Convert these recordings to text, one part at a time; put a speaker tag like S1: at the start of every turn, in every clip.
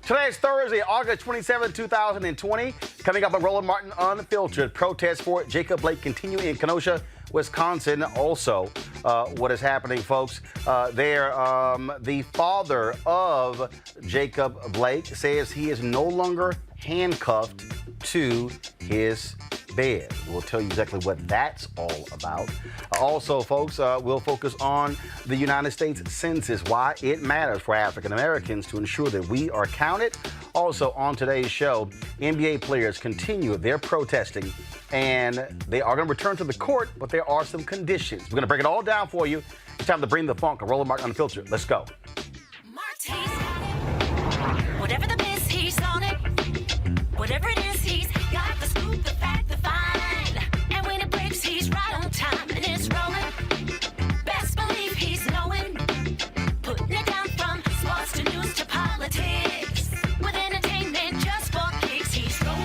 S1: Today is Thursday, August 27, 2020. Coming up on Roland Martin Unfiltered, protests for Jacob Blake continue in Kenosha, Wisconsin. Also, what is happening, folks? The father of Jacob Blake says he is no longer handcuffed to his bed. We'll tell you exactly what that's all about. Also, folks, we'll focus on the United States Census, why it matters for African Americans to ensure that we are counted. Also, on today's show, NBA players continue their protesting, and they are going to return to the court, but there are some conditions. We're going to break it all down for you. It's time to bring the funk. Roland Martin Unfiltered. Let's go.
S2: Whatever the miss, he's on it. Whatever it is, he's got the scoop, the fact, the find. And when it breaks, he's right on time, and it's rolling. Best believe he's knowing. Putting it down from sports to news to politics. With entertainment just for kicks, he's rolling.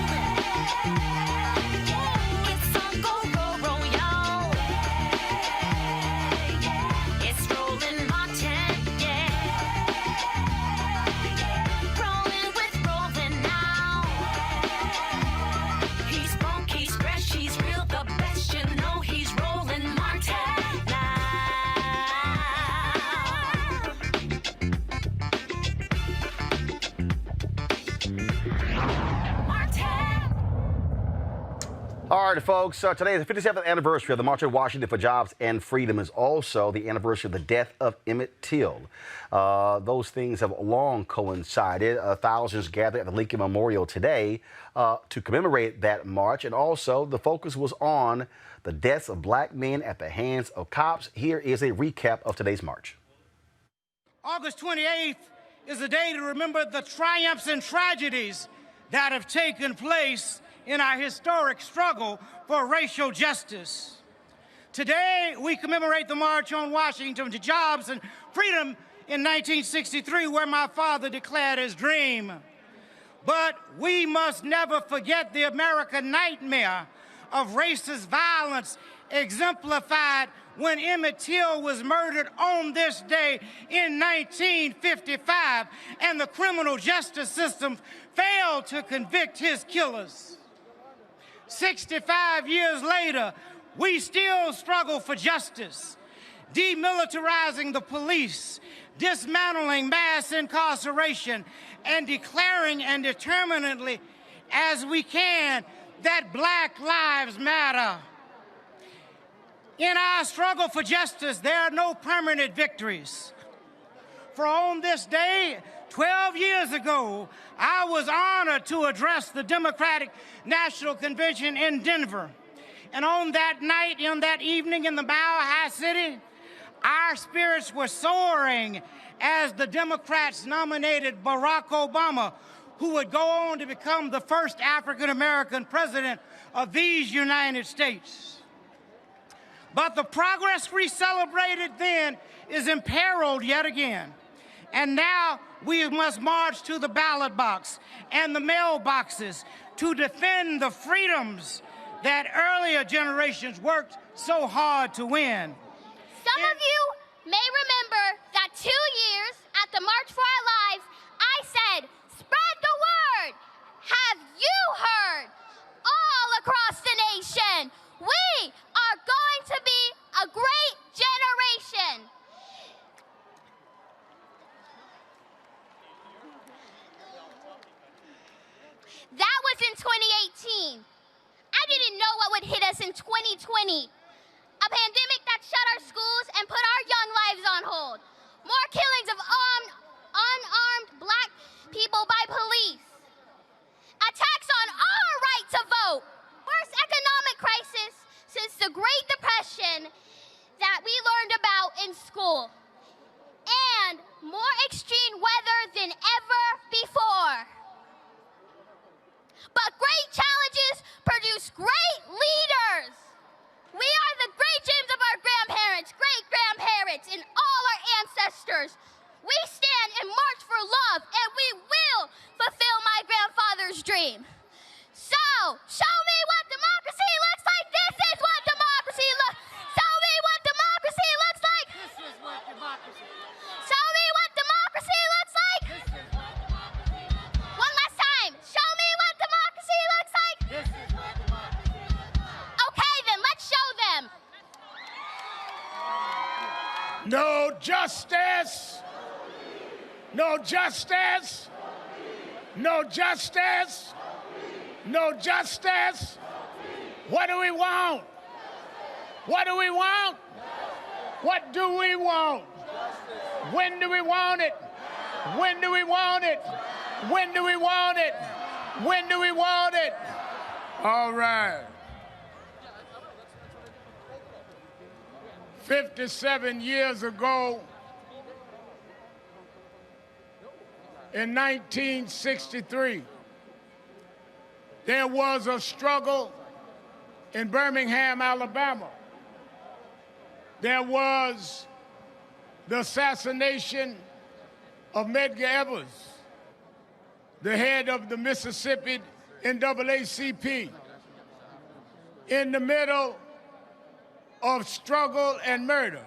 S2: It's on go, y'all. It's Roland Martin, Rolling with Roland now. He's funk, he's fresh, he's real, the best, you know he's Roland Martin now. Martin.
S1: All right, folks, today is the 57th anniversary of the March on Washington for Jobs and Freedom. Is also the anniversary of the death of Emmett Till. Those things have long coincided. Thousands gathered at the Lincoln Memorial today to commemorate that march, and also the focus was on the deaths of black men at the hands of cops. Here is a recap of today's march.
S3: August 28th is a day to remember the triumphs and tragedies that have taken place in our historic struggle for racial justice. Today, we commemorate the March on Washington to Jobs and Freedom in 1963, where my father declared his dream. But we must never forget the American nightmare of racist violence exemplified when Emmett Till was murdered on this day in 1955, and the criminal justice system failed to convict his killers. 65 years later, we still struggle for justice, demilitarizing the police, dismantling mass incarceration, and declaring and determinedly as we can that Black lives matter. In our struggle for justice, there are no permanent victories. For on this day, 12 years ago, I was honored to address the Democratic National Convention in Denver. And on that night, on that evening in the Mile High City, our spirits were soaring as the Democrats nominated Barack Obama, who would go on to become the first African-American president of these United States. But the progress we celebrated then is imperiled yet again. And now we must march to the ballot box and the mailboxes to defend the freedoms that earlier generations worked so hard to win.
S4: Some of you may remember that 2 years at the March for Our Lives, I said, spread the word. Have you heard? All across the nation, we are going to be a great generation. That was in 2018. I didn't know what would hit us in 2020. A pandemic that shut our schools and put our young lives on hold. More killings of unarmed black people by police. Attacks on our right to vote. Worst economic crisis since the Great Depression that we learned about in school. And more extreme weather than ever before. But great challenges produce great leaders. We are the great dreams of our grandparents, great-grandparents, and all our ancestors. We stand and march for love, and we will fulfill my grandfather's dream. So, show me what democracy looks like. This is what democracy looks like. Show me what democracy looks like.
S3: This is what democracy looks like.
S4: Show me what democracy looks like.
S3: This is what democracy looks like.
S5: No justice. No justice. No justice. No justice. What do we want? What do we want? What do we want? When do we want it? When do we want it? When do we want it? When do we want it? All right. 57 years ago, in 1963, there was a struggle in Birmingham, Alabama. There was the assassination of Medgar Evers, the head of the Mississippi NAACP. In the middle of struggle and murder,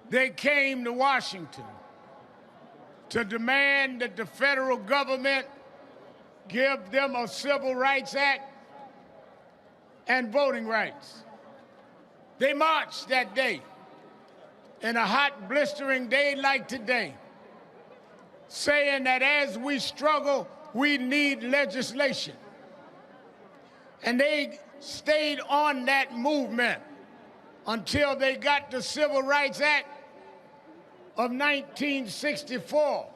S5: they came to Washington to demand that the federal government give them a Civil Rights Act and voting rights. They marched that day, in a hot, blistering day like today, saying that as we struggle, we need legislation. And they stayed on that movement until they got the Civil Rights Act of 1964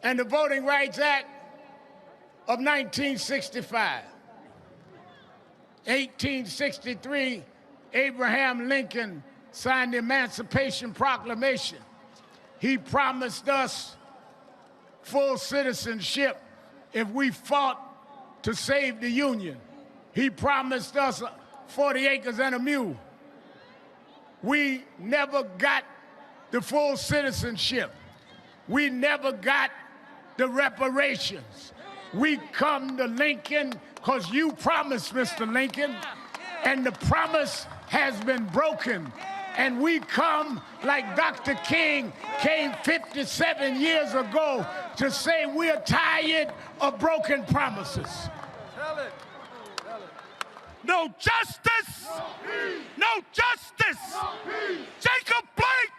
S5: and the Voting Rights Act of 1965. 1863, Abraham Lincoln signed the Emancipation Proclamation. He promised us full citizenship if we fought to save the Union. He promised us 40 acres and a mule. We never got the full citizenship. We never got the reparations. We come to Lincoln because you promised, Mr. Lincoln, and the promise has been broken. And we come like Dr. King came 57 years ago to say we're tired of broken promises.
S6: Tell it. No justice! No justice! Jacob Blake!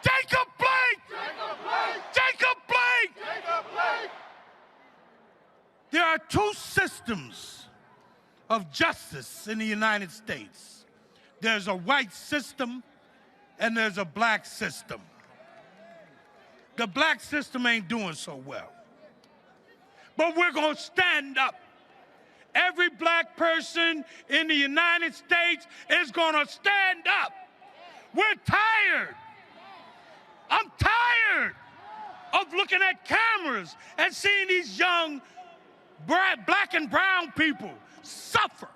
S6: Jacob Blake! Jacob Blake! There are two systems of justice in the United States. There's a white system and there's a black system. The black system ain't doing so well. But we're going to stand up. Every black person in the United States is going to stand up. We're tired. I'm tired of looking at cameras and seeing these young black and brown people suffer.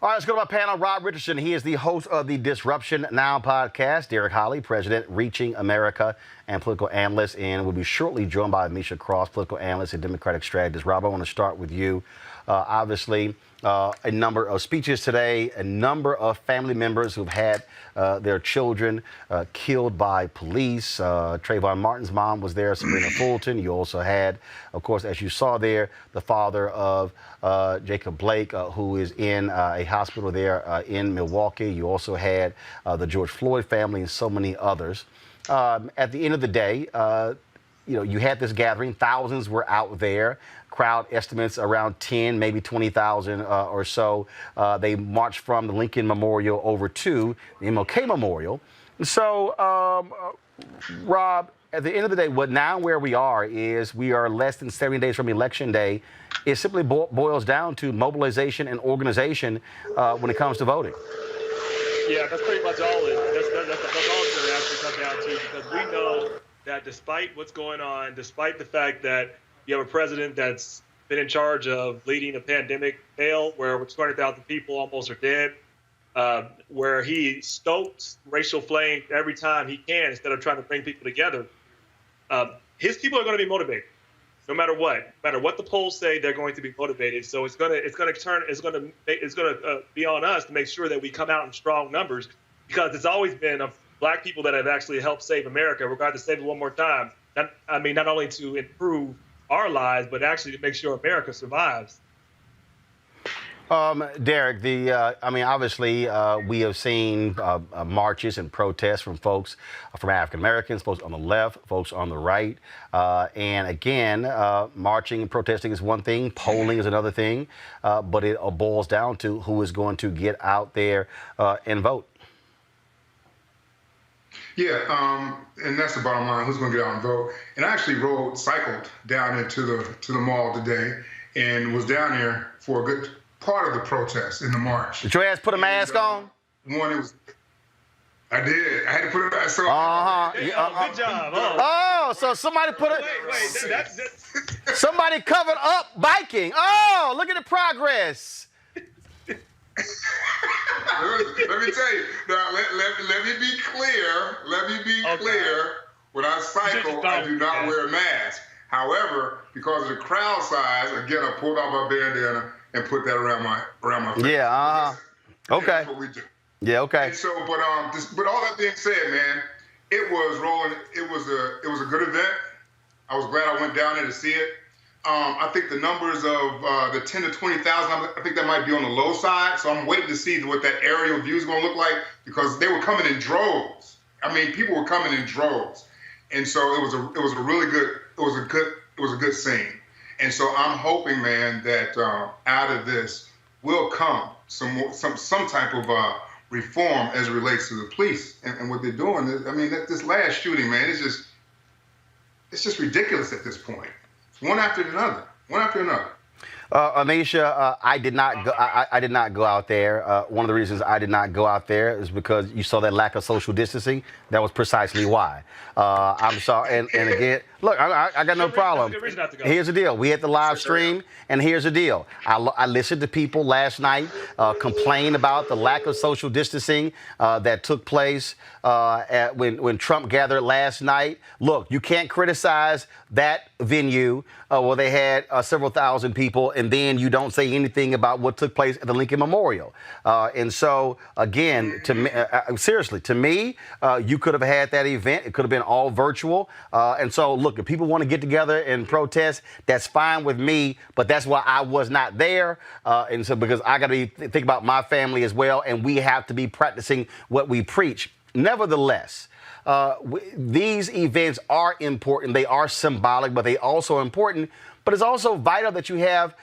S1: All right, let's go to my panel. Rob Richardson, he is the host of the Disruption Now podcast. Derek Holley, president, Reaching America, and political analyst. And we'll be shortly joined by Misha Cross, political analyst and Democratic strategist. Rob, I want to start with you. Obviously, a number of speeches today, a number of family members who've had their children killed by police. Trayvon Martin's mom was there, Sabrina Fulton. You also had, of course, as you saw there, the father of Jacob Blake, who is in a hospital there in Milwaukee. You also had the George Floyd family and so many others. At the end of the day, you had this gathering. Thousands were out there. Crowd estimates around 10, maybe 20,000 or so. They marched from the Lincoln Memorial over to the MLK Memorial. So, Rob, at the end of the day, where we are is we are less than 70 days from Election Day. It simply boils down to mobilization and organization when it comes to voting.
S7: Yeah, that's pretty much all that's all it's going to actually come down to, because we know that despite what's going on, despite the fact that you have a president that's been in charge of leading a pandemic where 200,000 people almost are dead, where he stokes racial flame every time he can instead of trying to bring people together. His people are going to be motivated, no matter what. No matter what the polls say, they're going to be motivated. So it's going to be on us to make sure that we come out in strong numbers, because it's always been of black people that have actually helped save America. We're going to save it one more time. Not only to improve our lives, but actually to make sure America survives.
S1: Derek, obviously, we have seen marches and protests from folks, from African Americans, folks on the left, folks on the right. And again, marching and protesting is one thing, polling is another thing, but it boils down to who is going to get out there and vote.
S8: Yeah, and that's the bottom line. Who's going to get out and vote? And I actually cycled down into the mall today, and was down there for a good part of the protest in the march.
S1: Did your ass put a mask on?
S8: I did. I had to put it. So.
S7: Good job.
S1: So somebody put it.
S7: Wait.
S1: Somebody covered up biking. Oh, look at the progress.
S8: Let me tell you. Now, let me be clear. Let me be clear. When I cycle, I do not wear a mask. However, because of the crowd size, again, I pulled out my bandana and put that around my face.
S1: Yeah. Okay.
S8: That's what we do.
S1: Yeah. Okay.
S8: And so, but all that being said, man, it was Roland. It was a good event. I was glad I went down there to see it. I think the numbers of the 10 to 20,000, I think that might be on the low side. So I'm waiting to see what that aerial view is going to look like, because they were coming in droves. I mean, people were coming in droves, and so it was a good scene. And so I'm hoping, man, that out of this will come some type of reform as it relates to the police and what they're doing. I mean, this last shooting, man, it's just ridiculous at this point. One after another.
S1: Anisha, I did not go out there. One of the reasons I did not go out there is because you saw that lack of social distancing. That was precisely why. I'm sorry. And again, look, I got no problem. Here's the deal. We had the live stream, and here's the deal. I listened to people last night complain about the lack of social distancing that took place when Trump gathered last night. Look, you can't criticize that venue where they had several thousand people, and then you don't say anything about what took place at the Lincoln Memorial. And so, again, seriously, to me, you could have had that event. It could have been all virtual. And so, look, if people want to get together and protest, that's fine with me. But that's why I was not there. And so, because I got to think about my family as well, and we have to be practicing what we preach. Nevertheless, these events are important. They are symbolic, but they also important. But it's also vital that you have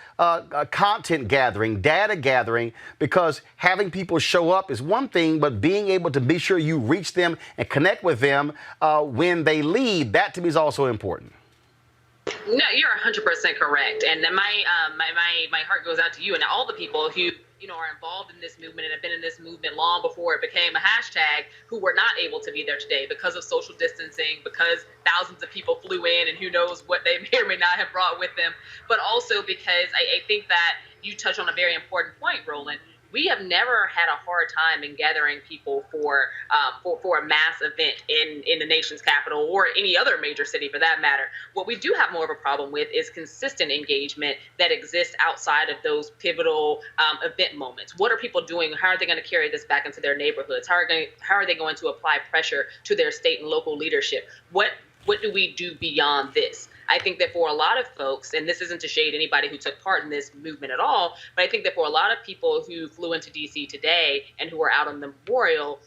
S1: content gathering, data gathering, because having people show up is one thing, but being able to be sure you reach them and connect with them when they leave, that to me is also important.
S9: No, you're 100% correct. And then my heart goes out to you and all the people who are involved in this movement and have been in this movement long before it became a hashtag, who were not able to be there today because of social distancing, because thousands of people flew in and who knows what they may or may not have brought with them, but also because I think that you touch on a very important point, Roland. We have never had a hard time in gathering people for a mass event in the nation's capital or any other major city for that matter. What we do have more of a problem with is consistent engagement that exists outside of those pivotal event moments. What are people doing? How are they going to carry this back into their neighborhoods? How are they going to apply pressure to their state and local leadership? What do we do beyond this? I think that for a lot of folks, and this isn't to shade anybody who took part in this movement at all, but I think that for a lot of people who flew into D.C. today and who are out on the memorial,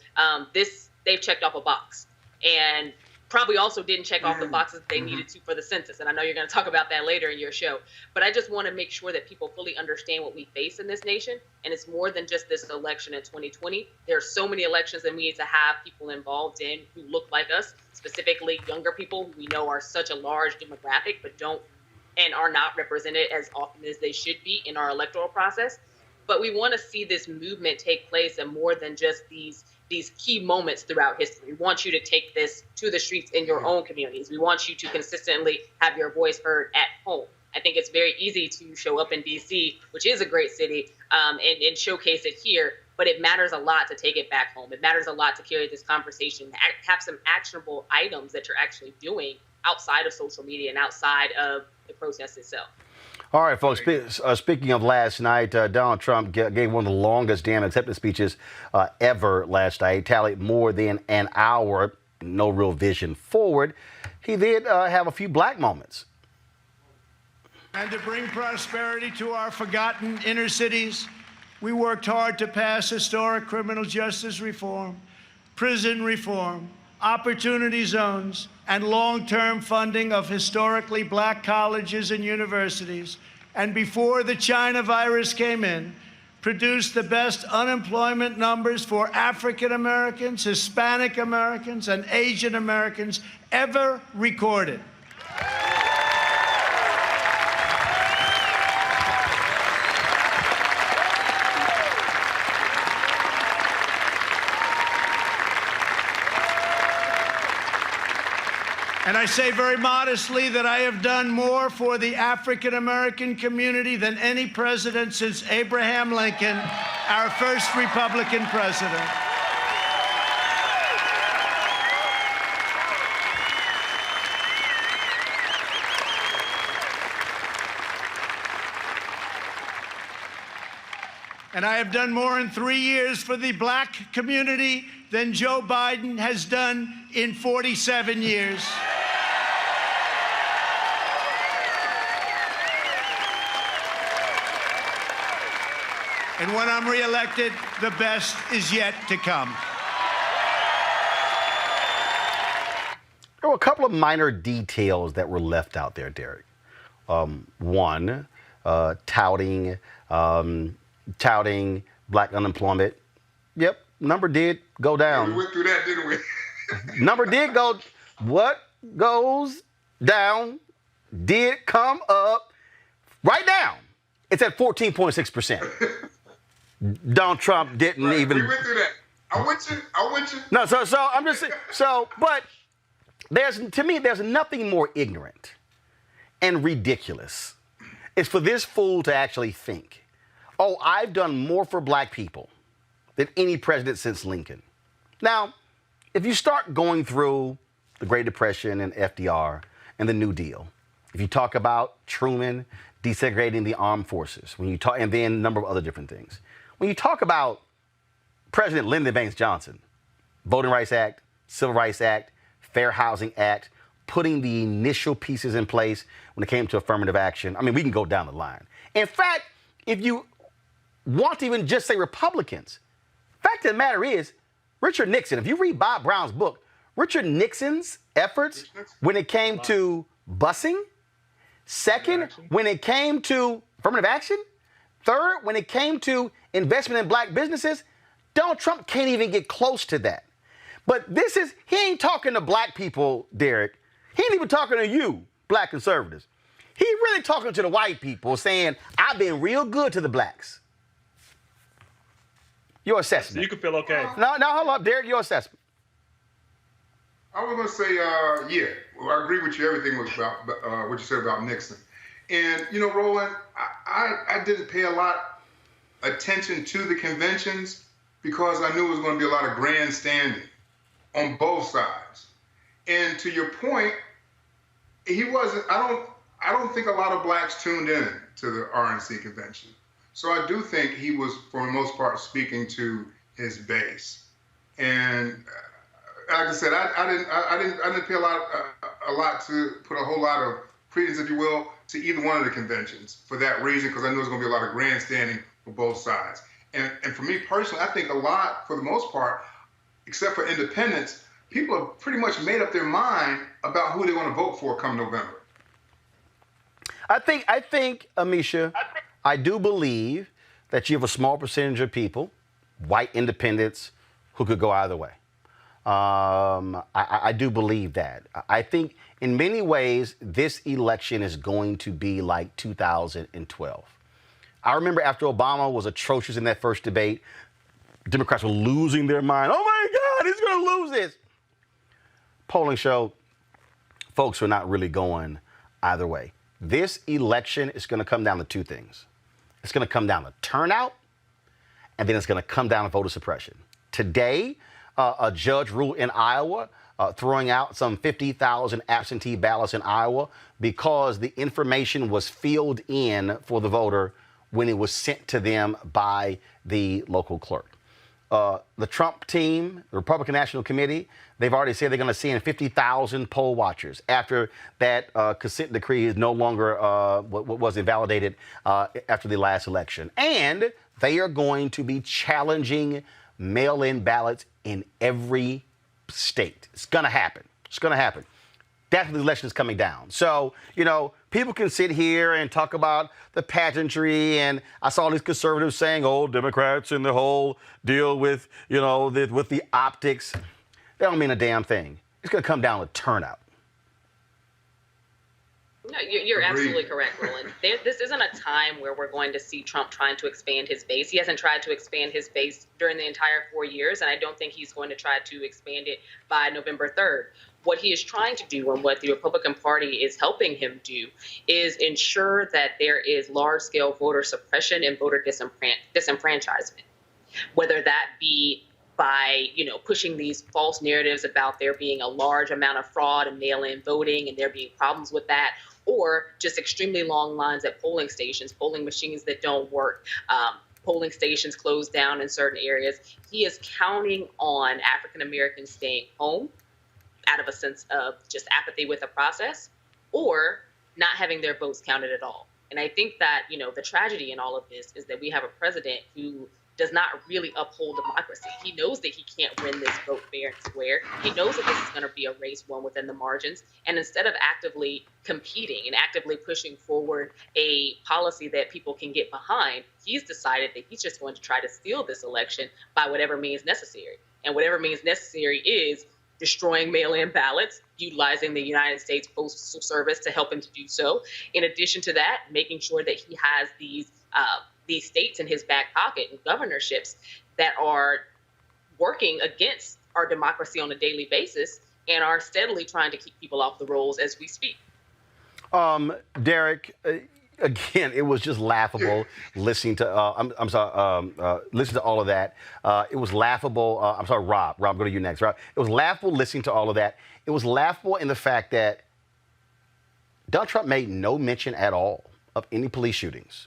S9: they've checked off a box. And probably also didn't check off the boxes that they needed to for the census. And I know you're going to talk about that later in your show. But I just want to make sure that people fully understand what we face in this nation. And it's more than just this election in 2020. There are so many elections that we need to have people involved in who look like us, specifically younger people who we know are such a large demographic, but don't and are not represented as often as they should be in our electoral process. But we want to see this movement take place in more than just these key moments throughout history. We want you to take this to the streets in your own communities. We want you to consistently have your voice heard at home. I think it's very easy to show up in D.C., which is a great city, and showcase it here, but it matters a lot to take it back home. It matters a lot to carry this conversation, have some actionable items that you're actually doing outside of social media and outside of the protest itself.
S1: All right, folks, speaking of last night, Donald Trump gave one of the longest damn acceptance speeches ever last night, tallied more than an hour, no real vision forward. He did have a few black moments.
S10: And to bring prosperity to our forgotten inner cities, we worked hard to pass historic criminal justice reform, prison reform, opportunity zones, and long-term funding of historically black colleges and universities. And before the China virus came in, produced the best unemployment numbers for African Americans, Hispanic Americans, and Asian Americans ever recorded. And I say very modestly that I have done more for the African American community than any president since Abraham Lincoln, our first Republican president. And I have done more in 3 years for the black community than Joe Biden has done in 47 years. And when I'm reelected, the best is yet to come.
S1: There were a couple of minor details that were left out there, Derek. One, touting black unemployment. Yep, number did go down.
S8: We went through that, didn't we?
S1: Number did go. What goes down did come up. Right now, it's at 14.6%. Donald Trump didn't even.
S8: We went through that. I went you.
S1: No, so I'm just saying. But to me, there's nothing more ignorant and ridiculous. It's for this fool to actually think, oh, I've done more for black people than any president since Lincoln. Now, if you start going through the Great Depression and FDR and the New Deal, if you talk about Truman desegregating the armed forces, and then a number of other different things. When you talk about President Lyndon Baines Johnson, Voting Rights Act, Civil Rights Act, Fair Housing Act, putting the initial pieces in place when it came to affirmative action, I mean, we can go down the line. In fact, if you want to even just say Republicans, fact of the matter is, Richard Nixon, if you read Bob Brown's book, Richard Nixon's efforts when it came to busing, second, when it came to affirmative action, third, when it came to investment in black businesses, Donald Trump can't even get close to that. But he ain't talking to black people, Derek. He ain't even talking to you, black conservatives. He really talking to the white people saying, I've been real good to the blacks. Your assessment.
S7: So you can feel okay.
S1: No, hold up, Derek, your assessment.
S8: I was going to say, yeah, well, I agree with you, everything was about what you said about Nixon. And, you know, Roland, I didn't pay a lot attention to the conventions because I knew it was going to be a lot of grandstanding on both sides. And to your point, he wasn't, I don't think a lot of blacks tuned in to the RNC convention. So I do think he was, for the most part, speaking to his base. And like I said, I didn't pay a lot to put a whole lot of credence, if you will, to either one of the conventions for that reason, because I knew there was going to be a lot of grandstanding for both sides. And for me personally, I think a lot, for the most part, except for independents, people have pretty much made up their mind about who they want to vote for come November.
S1: I think, Amisha, I do believe that you have a small percentage of people, white independents, who could go either way. I do believe that. I think in many ways, this election is going to be like 2012. I remember after Obama was atrocious in that first debate, Democrats were losing their mind. Oh my God, he's going to lose this. Polling showed folks are not really going either way. This election is going to come down to two things. It's going to come down to turnout, and then it's going to come down to voter suppression. Today, a judge ruled in Iowa, throwing out some 50,000 absentee ballots in Iowa because the information was filled in for the voter when it was sent to them by the local clerk. the Trump team, the Republican National Committee, they've already said they're going to send 50,000 poll watchers after that consent decree is no longer was invalidated after the last election. And they are going to be challenging mail-in ballots in every state. It's going to happen. It's going to happen. After the election is coming down. So, people can sit here and talk about the pageantry, and I saw these conservatives saying, oh, Democrats and the whole deal with, with the optics. They don't mean a damn thing. It's going to come down to turnout.
S9: No, you're absolutely correct, Roland. This isn't a time where we're going to see Trump trying to expand his base. He hasn't tried to expand his base during the entire 4 years, and I don't think he's going to try to expand it by November 3rd. What he is trying to do, and what the Republican Party is helping him do, is ensure that there is large-scale voter suppression and voter disenfranchisement, whether that be by, pushing these false narratives about there being a large amount of fraud and mail-in voting and there being problems with that, or just extremely long lines at polling stations, polling machines that don't work, polling stations closed down in certain areas. He is counting on African Americans staying home out of a sense of just apathy with the process, or not having their votes counted at all. And I think that, the tragedy in all of this is that we have a president who does not really uphold democracy. He knows that he can't win this vote fair and square. He knows that this is going to be a race won within the margins. And instead of actively competing and actively pushing forward a policy that people can get behind, he's decided that he's just going to try to steal this election by whatever means necessary. And whatever means necessary is destroying mail-in ballots, utilizing the United States Postal Service to help him to do so. In addition to that, making sure that he has these states in his back pocket and governorships that are working against our democracy on a daily basis and are steadily trying to keep people off the rolls as we speak.
S1: Derek, again, it was just laughable listening to. Listening to all of that. It was laughable. I'm sorry, Rob. Rob, go to you next. Rob, it was laughable listening to all of that. It was laughable in the fact that Donald Trump made no mention at all of any police shootings,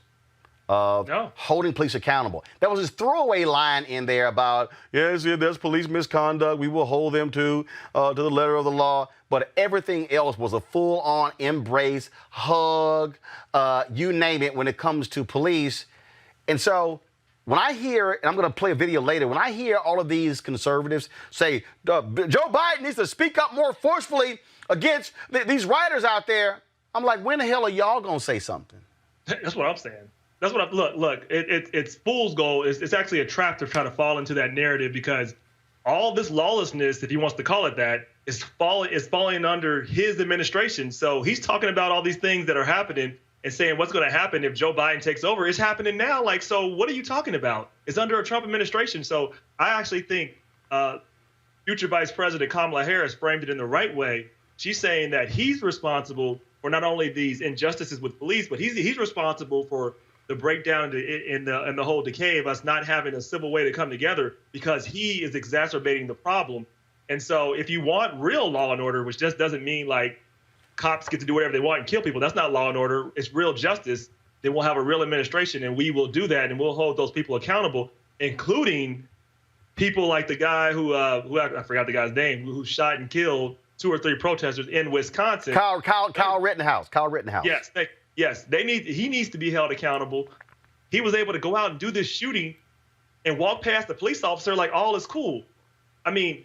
S1: of holding police accountable. There was this throwaway line in there about, yes, there's police misconduct. We will hold them to the letter of the law. But everything else was a full-on embrace, hug, you name it, when it comes to police. And so when I hear, and I'm going to play a video later, when I hear all of these conservatives say, Joe Biden needs to speak up more forcefully against these rioters out there, I'm like, when the hell are y'all going to say something?
S7: That's what I'm saying. That's what look. It's fool's gold. It's actually a trap to try to fall into that narrative, because all this lawlessness, if he wants to call it that, is falling under his administration. So he's talking about all these things that are happening and saying what's going to happen if Joe Biden takes over. It's happening now. Like, so what are you talking about? It's under a Trump administration. So I actually think future Vice President Kamala Harris framed it in the right way. She's saying that he's responsible for not only these injustices with police, but he's responsible for the breakdown in the whole decay of us not having a civil way to come together, because he is exacerbating the problem. And so if you want real law and order, which just doesn't mean like cops get to do whatever they want and kill people, that's not law and order. It's real justice. Then we'll have a real administration, and we will do that, and we'll hold those people accountable, including people like the guy who I forgot the guy's name, who shot and killed 2 or 3 protesters in Wisconsin.
S1: Kyle Rittenhouse. Kyle Rittenhouse.
S7: Yes, he needs to be held accountable. He was able to go out and do this shooting and walk past the police officer like all is cool. I mean,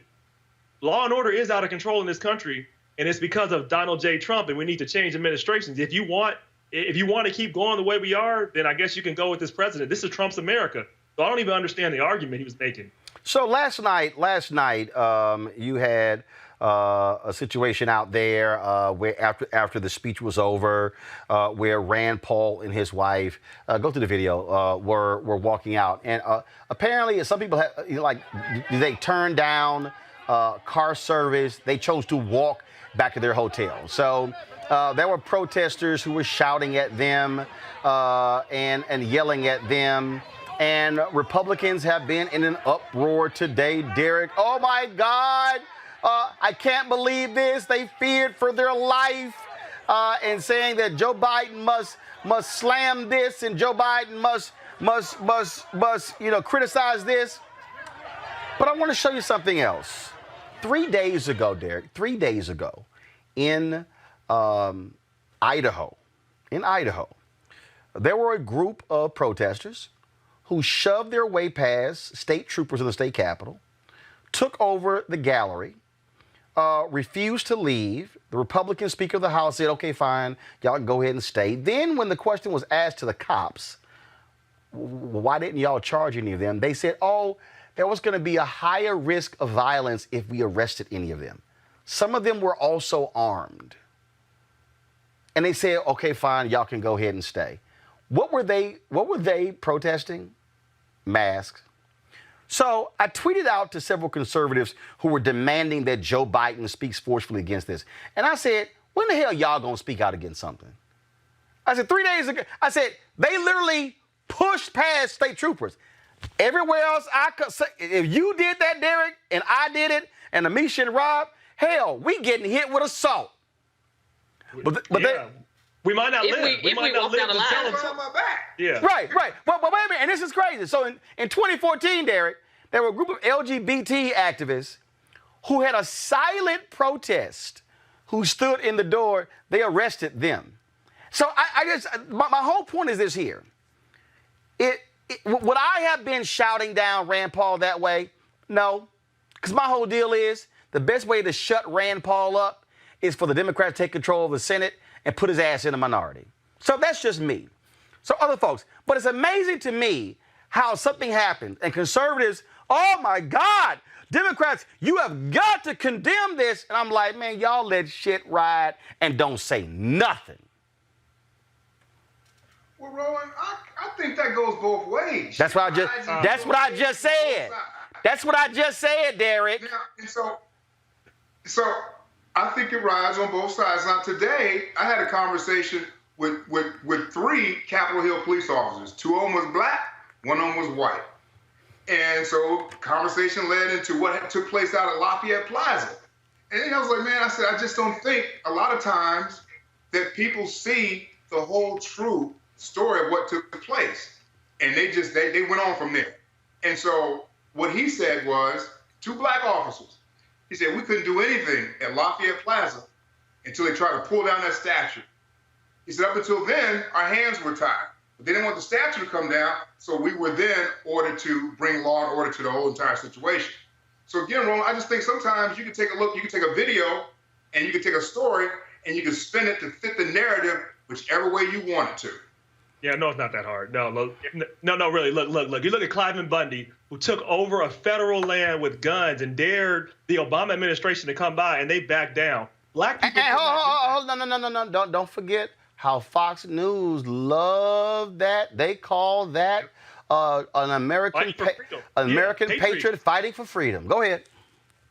S7: law and order is out of control in this country, and it's because of Donald J. Trump, and we need to change administrations. If you want to keep going the way we are, then I guess you can go with this president. This is Trump's America. So I don't even understand the argument he was making.
S1: So last night, you had a situation out there where after the speech was over, where Rand Paul and his wife, go to the video, were walking out, and apparently some people they turned down car service. They chose to walk back to their hotel. So there were protesters who were shouting at them and yelling at them. And Republicans have been in an uproar today, Derek. Oh, my God. I can't believe this. They feared for their life and saying that Joe Biden must slam this and Joe Biden must criticize this. But I want to show you something else. 3 days ago, Derek, 3 days ago, in Idaho, there were a group of protesters who shoved their way past state troopers in the state capitol, took over the gallery, refused to leave. The Republican Speaker of the House said, okay, fine, y'all can go ahead and stay. Then when the question was asked to the cops, why didn't y'all charge any of them? They said, oh, there was going to be a higher risk of violence if we arrested any of them. Some of them were also armed. And they said, okay, fine, y'all can go ahead and stay. What were they protesting? Masks. So I tweeted out to several conservatives who were demanding that Joe Biden speaks forcefully against this. And I said, when the hell y'all gonna speak out against something? I said 3 days ago, I said, they literally pushed past state troopers. Everywhere else I could say, if you did that, Derek, and I did it, and Amisha and Rob, hell, we getting hit with assault. But
S7: we might not live.
S9: We might not live to tell them.
S7: Yeah.
S1: Right. But wait a minute, and this is crazy. So in 2014, Derek, there were a group of LGBT activists who had a silent protest, who stood in the door. They arrested them. So my whole point is this here. Would I have been shouting down Rand Paul that way? No, because my whole deal is the best way to shut Rand Paul up is for the Democrats to take control of the Senate and put his ass in a minority. So that's just me. So other folks, but it's amazing to me how something happened and conservatives, oh my God, Democrats, you have got to condemn this. And I'm like, man, y'all let shit ride and don't say nothing.
S8: Well, Roland, I think that goes both ways.
S1: That's what I just said. That's what I just said, Derek.
S8: Yeah, and so I think it rides on both sides. Now, today, I had a conversation with 3 Capitol Hill police officers. 2 of them was black, 1 of them was white. And so conversation led into what took place out at Lafayette Plaza. And I was like, man, I just don't think a lot of times that people see the whole true story of what took place. And they went on from there. And so what he said was, 2 black officers, he said, we couldn't do anything at Lafayette Plaza until they tried to pull down that statue. He said, up until then, our hands were tied. But they didn't want the statue to come down, so we were then ordered to bring law and order to the whole entire situation. So again, Roland, I just think sometimes you can take a look, you can take a video, and you can take a story, and you can spin it to fit the narrative whichever way you want it to.
S7: Yeah, no, it's not that hard. No, really. Look. You look at Cliven Bundy, who took over a federal land with guns and dared the Obama administration to come by, and they backed down. Black people.
S1: No. Don't forget how Fox News loved that. They call that an American patriot fighting for freedom. Go ahead.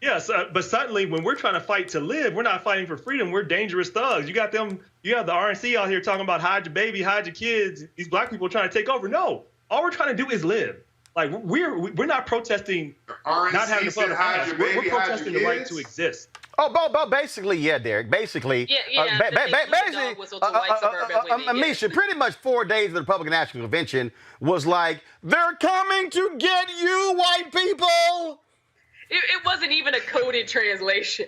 S7: Yes, but suddenly when we're trying to fight to live, we're not fighting for freedom. We're dangerous thugs. You have the RNC out here talking about hide your baby, hide your kids. These black people are trying to take over. No, all we're trying to do is live. Like we're not protesting not having a public house. We're protesting the right to exist.
S1: Oh, basically, yeah, Derek. Basically, Amisha, pretty much 4 days of the Republican National Convention was like, they're coming to get you, white people.
S9: It wasn't even a coded translation.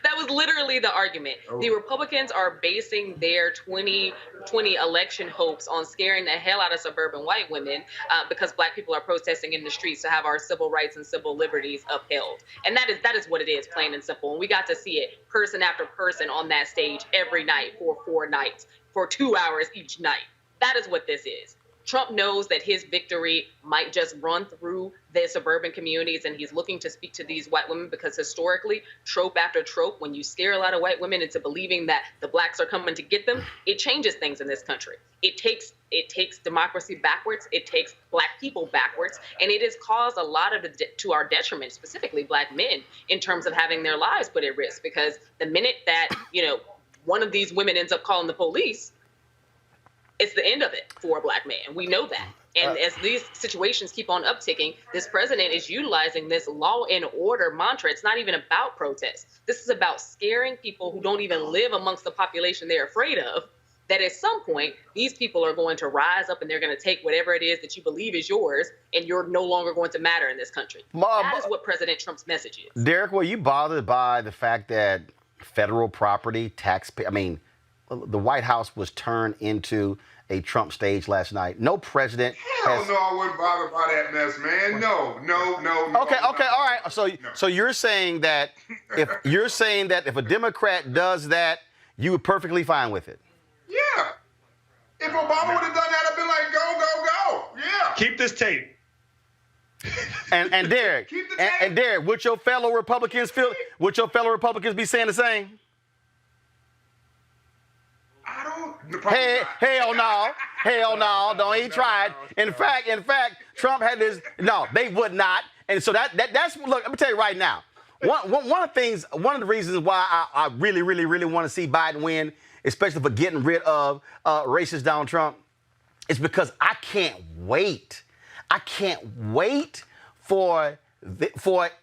S9: That was literally the argument. The Republicans are basing their 2020 election hopes on scaring the hell out of suburban white women because black people are protesting in the streets to have our civil rights and civil liberties upheld. And that is what it is, plain and simple. And we got to see it person after person on that stage every night for 4 nights, for 2 hours each night. That is what this is. Trump knows that his victory might just run through the suburban communities, and he's looking to speak to these white women because historically, trope after trope, when you scare a lot of white women into believing that the blacks are coming to get them, it changes things in this country. It takes democracy backwards. It takes black people backwards, and it has caused a lot of to our detriment, specifically black men, in terms of having their lives put at risk. Because the minute that one of these women ends up calling the police, it's the end of it for a black man. We know that. And as these situations keep on upticking, this president is utilizing this law and order mantra. It's not even about protests. This is about scaring people who don't even live amongst the population they're afraid of, that at some point, these people are going to rise up and they're going to take whatever it is that you believe is yours, and you're no longer going to matter in this country. That is what President Trump's message is.
S1: Derek, were you bothered by the fact that federal property, taxpayer, the White House was turned into a Trump stage last night? No president has...
S8: No, I wouldn't bother by that mess, man. No.
S1: Okay, all right. So you're saying that if a Democrat does that, you were perfectly fine with it?
S8: Yeah. If Obama would have done that, I'd be like, go. Yeah.
S7: Keep this tape.
S1: And Derek, and Derek, would your fellow Republicans be saying the same?
S8: I don't.
S1: Hell no, don't even try it. In fact, Trump had this. No, they would not. And so that's look. Let me tell you right now. One of the reasons why I really want to see Biden win, especially for getting rid of racist Donald Trump, is because I can't wait. I can't wait for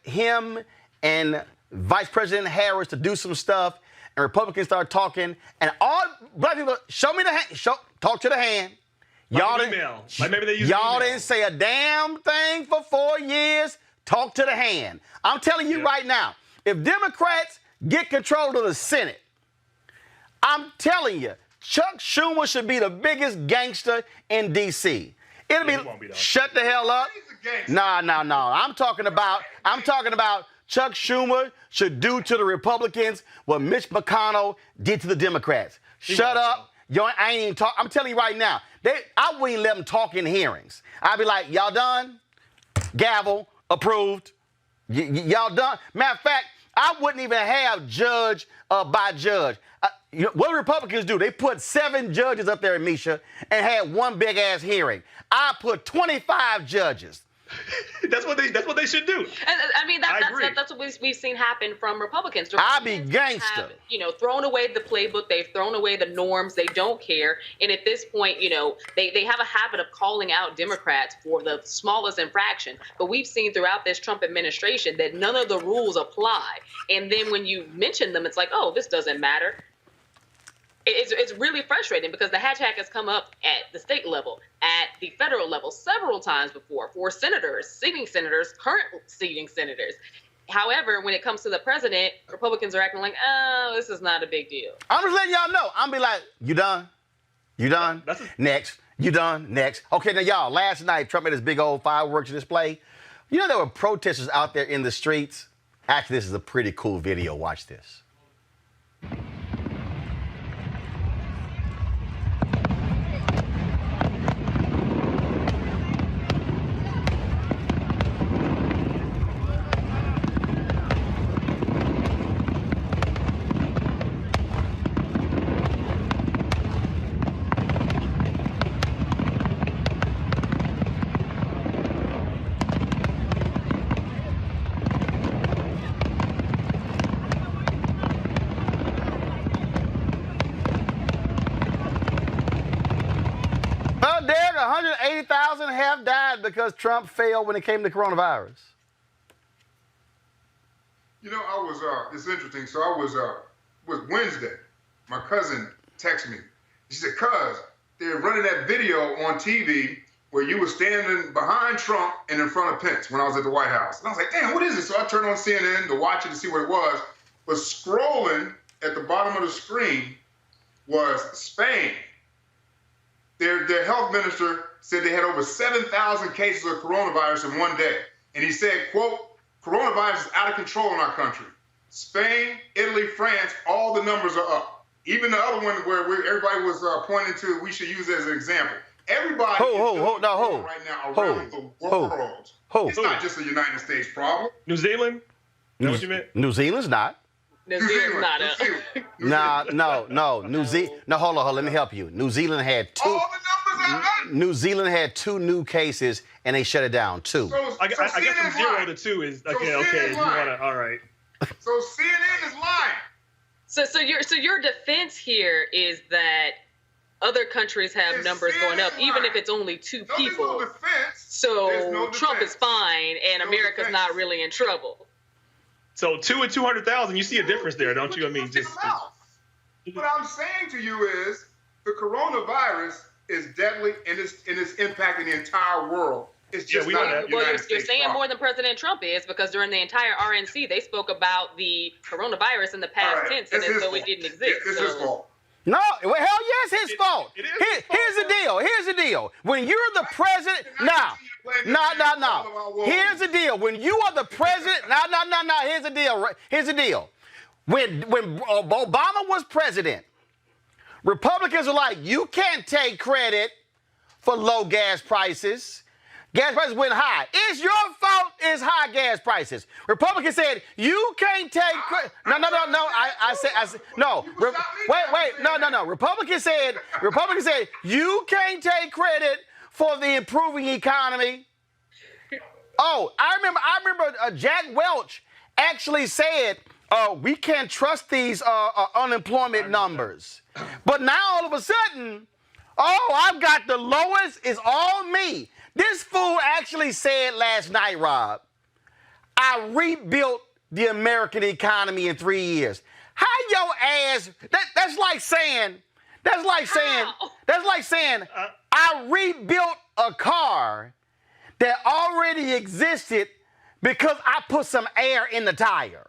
S1: him and Vice President Harris to do some stuff, and Republicans start talking, and all black people show me the hand, talk to the hand. Y'all didn't say a damn thing for 4 years. Talk to the hand. I'm telling you right now, if Democrats get control of the Senate, I'm telling you, Chuck Schumer should be the biggest gangster in D.C. It'll be shut the hell up. No. I'm talking about Chuck Schumer should do to the Republicans what Mitch McConnell did to the Democrats. Shut up. I ain't even talk. I'm telling you right now, I wouldn't even let them talk in hearings. I'd be like, y'all done? Gavel, approved. Y'all done? Matter of fact, I wouldn't even have judge by judge. What do Republicans do? They put 7 judges up there, Misha, and had one big ass hearing. I put 25 judges.
S7: That's what they should do.
S9: That's what we've seen happen from Republicans.
S1: I be gangster.
S9: Have, thrown away the playbook. They've thrown away the norms. They don't care. And at this point, they have a habit of calling out Democrats for the smallest infraction. But we've seen throughout this Trump administration that none of the rules apply. And then when you mention them, it's like, oh, this doesn't matter. It's really frustrating because the hashtag has come up at the state level, at the federal level several times before for senators, current seating senators. However, when it comes to the president, Republicans are acting like, oh, this is not a big deal.
S1: I'm just letting y'all know. I'm be like, you done? You done? Next. You done? Next. Okay, now y'all, last night, Trump had his big old fireworks display. There were protesters out there in the streets. Actually, this is a pretty cool video. Watch this. Well, Derek, 180,000 have died because Trump failed when it came to coronavirus.
S8: It's interesting. So I was Wednesday. My cousin texted me. She said, cuz, they're running that video on TV where you were standing behind Trump and in front of Pence when I was at the White House. And I was like, damn, what is this? So I turned on CNN to watch it to see what it was. But scrolling at the bottom of the screen was Spain. Their health minister said they had over 7,000 cases of coronavirus in one day. And he said, quote, coronavirus is out of control in our country. Spain, Italy, France, all the numbers are up. Even the other one where everybody was pointing to, we should use it as an example. Everybody is right now around the world. It's not just a United States problem.
S7: New Zealand? Is that what you meant?
S1: New Zealand's not.
S9: New Zealand's not up.
S1: No. New Zealand. No, hold on. Let me help you. New Zealand had 2.
S8: All the numbers are up.
S1: New Zealand had 2 new cases and they shut it down. 2.
S7: I guess from 0 to 2 is okay. If you wanna, all right.
S8: So CNN is lying.
S9: So your defense here is that other countries have numbers going up, even if it's only 2 people.
S8: There's no defense.
S9: So Trump is fine and America's not really in trouble.
S7: So 2 and 200,000, you see a difference there, don't you?
S8: What I'm saying to you is the coronavirus is deadly and it's impacting the entire world. It's just
S7: we
S8: not
S7: know
S8: a
S7: that.
S9: Well,
S8: United
S9: you're
S8: States
S9: saying
S8: problem.
S9: more than President Trump is, because during the entire RNC, they spoke about the coronavirus in the past
S8: All right,
S9: tense and
S8: it's
S9: as
S8: his
S9: though
S8: fault.
S9: it didn't exist.
S8: It's his fault.
S1: No, well, hell yes, his fault.
S7: it is his fault,
S1: Here's the deal. Here's the deal. When you're the president, Here's the deal. When you are the president, Here's the deal. Here's the deal. When Obama was president, Republicans were like, you can't take credit for low gas prices. Gas prices went high. It's your fault it's high gas prices. Republicans said, you can't take credit. No. I said, no. No. Republicans said, you can't take credit for the improving economy. Oh, I remember Jack Welch actually said, we can't trust these unemployment numbers. But now all of a sudden, I've got the lowest, it's all me. This fool actually said last night, Rob, I rebuilt the American economy in 3 years. How your ass, that's like saying, I rebuilt a car that already existed because I put some air in the tire.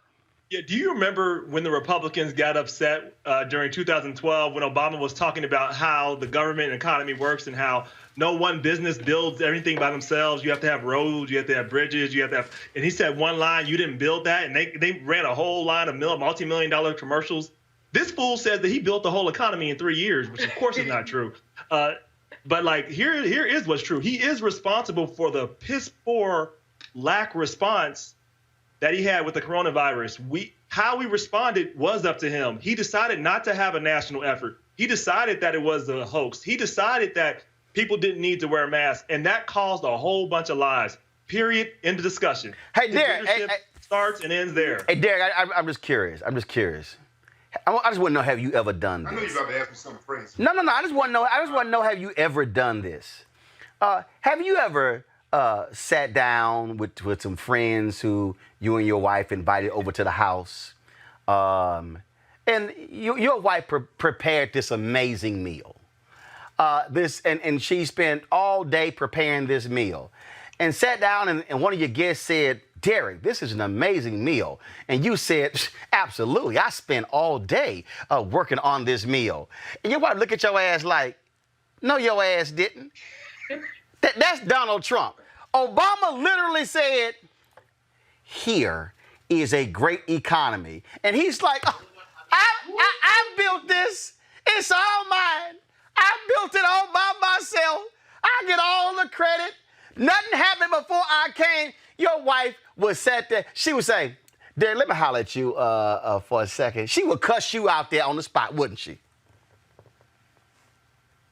S7: Yeah, do you remember when the Republicans got upset during 2012 when Obama was talking about how the government and economy works and how no one business builds everything by themselves? You have to have roads, you have to have bridges, you have to have, and he said one line, you didn't build that, and they ran a whole line of multi-million-dollar commercials. This fool says that he built the whole economy in 3 years, which of course is not true. But like here is what's true. He is responsible for the piss-poor lack response that he had with the coronavirus. How we responded was up to him. He decided not to have a national effort. He decided that it was a hoax. He decided that people didn't need to wear masks, and that caused a whole bunch of lies. Period. End of discussion.
S1: Hey, Derek.
S7: Starts and ends there.
S1: Hey, Derek, I'm just curious. I just want to know, have you ever done this?
S8: I know you're about to ask me something crazy.
S1: No. I just want to know, have you ever done this? Have you ever sat down with some friends who you and your wife invited over to the house, and your wife prepared this amazing meal, and she spent all day preparing this meal, and sat down and one of your guests said, Derek, this is an amazing meal, and you said, absolutely, I spent all day working on this meal, and your wife look at your ass like, no, your ass didn't. That's Donald Trump. Obama literally said, here is a great economy. And he's like, I built this. It's all mine. I built it all by myself. I get all the credit. Nothing happened before I came. Your wife would sit there. She would say, Derek, let me holler at you for a second. She would cuss you out there on the spot, wouldn't she?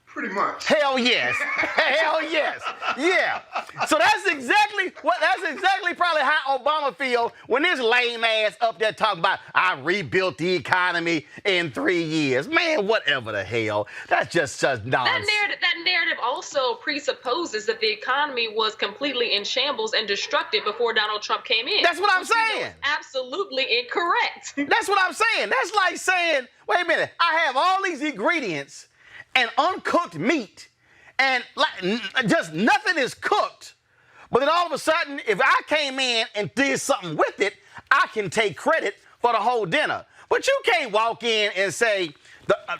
S8: Pretty much.
S1: Hell yes. Hell yes. Yeah. So that's exactly probably how Obama feels when this lame ass up there talking about I rebuilt the economy in 3 years. Man, whatever the hell. That's just nonsense.
S9: That narrative also presupposes that the economy was completely in shambles and destructive before Donald Trump came in.
S1: That's what I'm saying.
S9: Absolutely incorrect.
S1: That's what I'm saying. That's like saying, wait a minute, I have all these ingredients and uncooked meat, and just nothing is cooked. But then all of a sudden, if I came in and did something with it, I can take credit for the whole dinner. But you can't walk in and say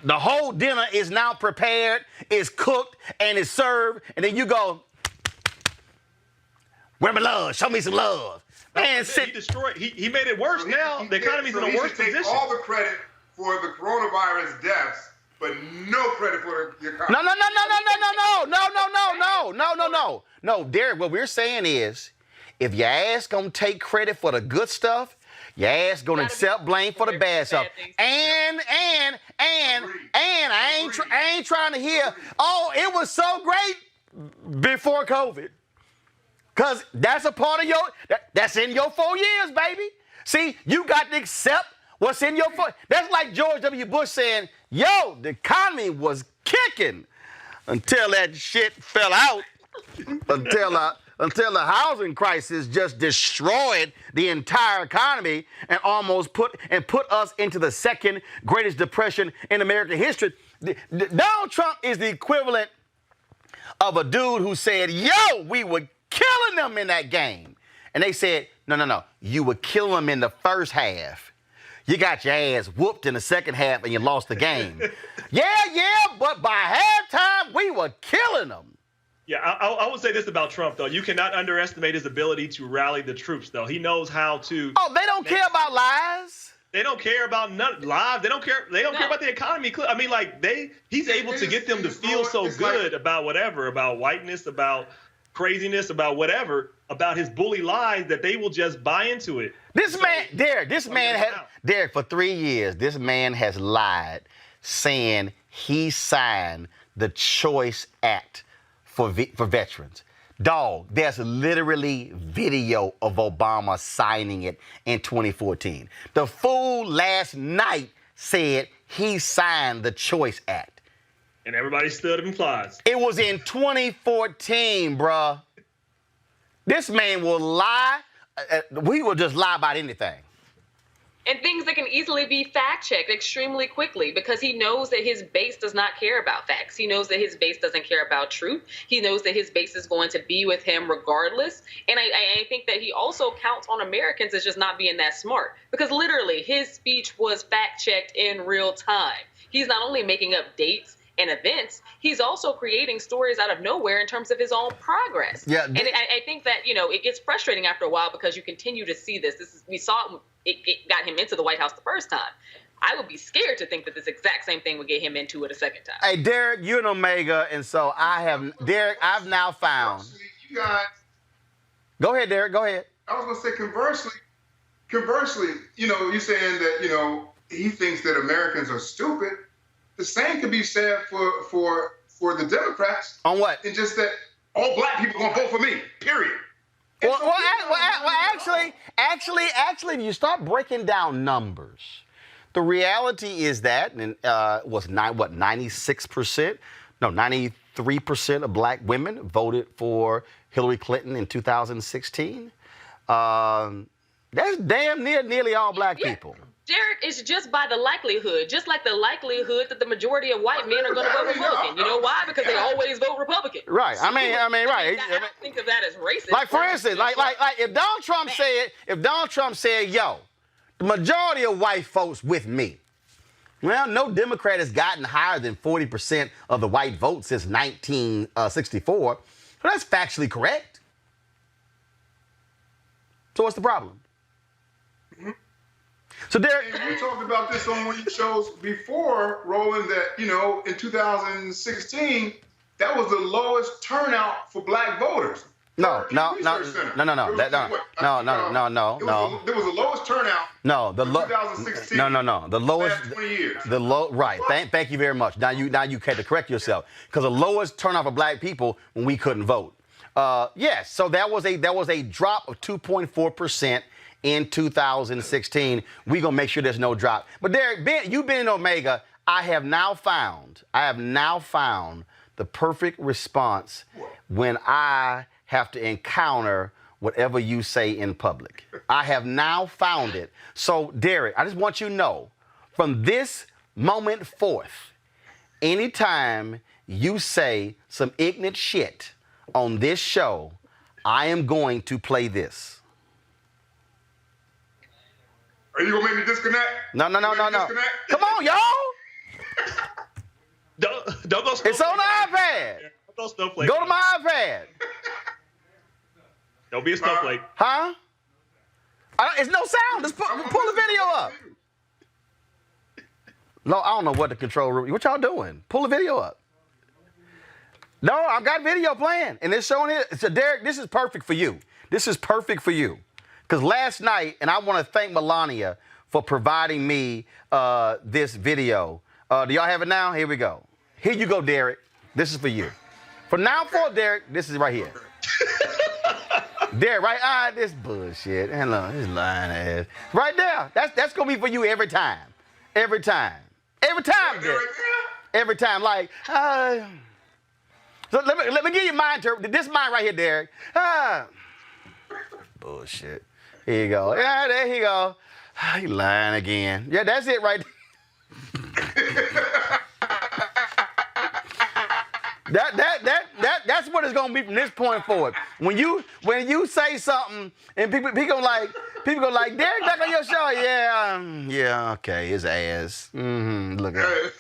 S1: the whole dinner is now prepared, is cooked, and is served, and then you go, where my love? Show me some love. Man,
S7: he destroyed. He made it worse now. The economy's in a worse position.
S8: He should take all the credit for the coronavirus deaths, but no credit for the economy.
S1: No, Derek, what we're saying is, if your ass gonna take credit for the good stuff, your ass gonna accept blame for the bad stuff. And I ain't trying to hear, it was so great before COVID. Cause that's a part of that's in your 4 years, baby. See, you got to accept what's in your 4. That's like George W. Bush saying, yo, the economy was kicking until that shit fell out, until the housing crisis just destroyed the entire economy and almost put us into the second greatest depression in American history. Donald Trump is the equivalent of a dude who said, yo, we were killing them in that game. And they said, no, you were killing them in the first half. You got your ass whooped in the second half and you lost the game. yeah, but by halftime, we were killing them.
S7: Yeah, I would say this about Trump, though. You cannot underestimate his ability to rally the troops, though. He knows how to.
S1: Oh, they don't care about lies.
S7: They don't care about lives. They don't care. They don't care about the economy. I mean, like he's able to get them to feel so good about whatever, about whiteness, about craziness, about whatever, about his bully lies that they will just buy into it.
S1: Derek, for 3 years, this man has lied, saying he signed the Choice Act for veterans. Dog, there's literally video of Obama signing it in 2014. The fool last night said he signed the Choice Act.
S7: And everybody stood and applause.
S1: It was in 2014, bruh. This man will lie. We will just lie about anything.
S9: And things that can easily be fact-checked extremely quickly because he knows that his base does not care about facts. He knows that his base doesn't care about truth. He knows that his base is going to be with him regardless. And I think that he also counts on Americans as just not being that smart because literally his speech was fact-checked in real time. He's not only making up dates and events, he's also creating stories out of nowhere in terms of his own progress. Yeah, and I think that, it gets frustrating after a while because you continue to see this. We saw it got him into the White House the first time. I would be scared to think that this exact same thing would get him into it a second time.
S1: Hey, Derek, you're an Omega, and so I've now found.
S8: You guys.
S1: Go ahead, Derek, go ahead.
S8: I was going to say conversely, you're saying that, he thinks that Americans are stupid. The same could be said for the Democrats.
S1: On what?
S8: And just that all black people going to vote for me, period.
S1: Actually, if you start breaking down numbers, the reality is that was 93% of black women voted for Hillary Clinton in 2016. That's damn nearly all black people.
S9: Derek, it's just by the likelihood, just like the likelihood that the majority of white men are going to vote Republican. You know why? Because they always vote Republican.
S1: Right. I mean, right.
S9: I don't think of that as racist.
S1: Like, for instance, like if Donald Trump said, yo, the majority of white folks with me. Well, no Democrat has gotten higher than 40% of the white vote since 1964. So that's factually correct. So what's the problem? So Derek,
S8: we talked about this on one of your shows before, Roland, that, in 2016, that was the lowest turnout for black voters.
S1: No. There was
S8: the lowest turnout.
S1: No, the
S8: 2016.
S1: No. The lowest.
S8: 20 years.
S1: Right. Thank you very much. Now you had to correct yourself because the lowest turnout for black people when we couldn't vote. Yes. So that was a drop of 2.4%. In 2016, we're going to make sure there's no drop. But Derek, you've been in Omega. I have now found the perfect response when I have to encounter whatever you say in public. I have now found it. So, Derek, I just want you to know, from this moment forth, anytime you say some ignorant shit on this show, I am going to play this.
S8: Are you going to make me disconnect?
S1: No. Come on, y'all.
S7: Don't go.
S1: It's on the iPad.
S7: Don't go snowflake.
S1: Go to my iPad.
S7: Don't be a snowflake.
S1: Huh? It's no sound. Just pull the video up. No, I don't know what the control room. What y'all doing? Pull the video up. No, I've got video playing, and it's showing it. So, Derek, this is perfect for you. Because last night, and I want to thank Melania for providing me this video. Do y'all have it now? Here we go. Here you go, Derek. This is for you. From now forward, Derek, this is right here. Derek, right? This bullshit. Hello, this lying ass. Right there. That's going to be for you every time. Every time, Derek. Every time. Like, so let me give you mine. This is mine right here, Derek. Bullshit. Here you go. Yeah, there you go. He lying again. Yeah, that's it right there. That's what it's gonna be from this point forward. When you say something and people go like, Derek back on your show, yeah, okay, his ass. Look at it.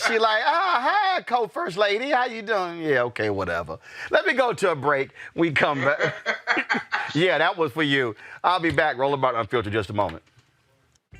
S1: She like, hi, co-first lady, how you doing? Yeah, okay, whatever. Let me go to a break. We come back. Yeah, that was for you. I'll be back. Roland Martin Unfiltered just a moment.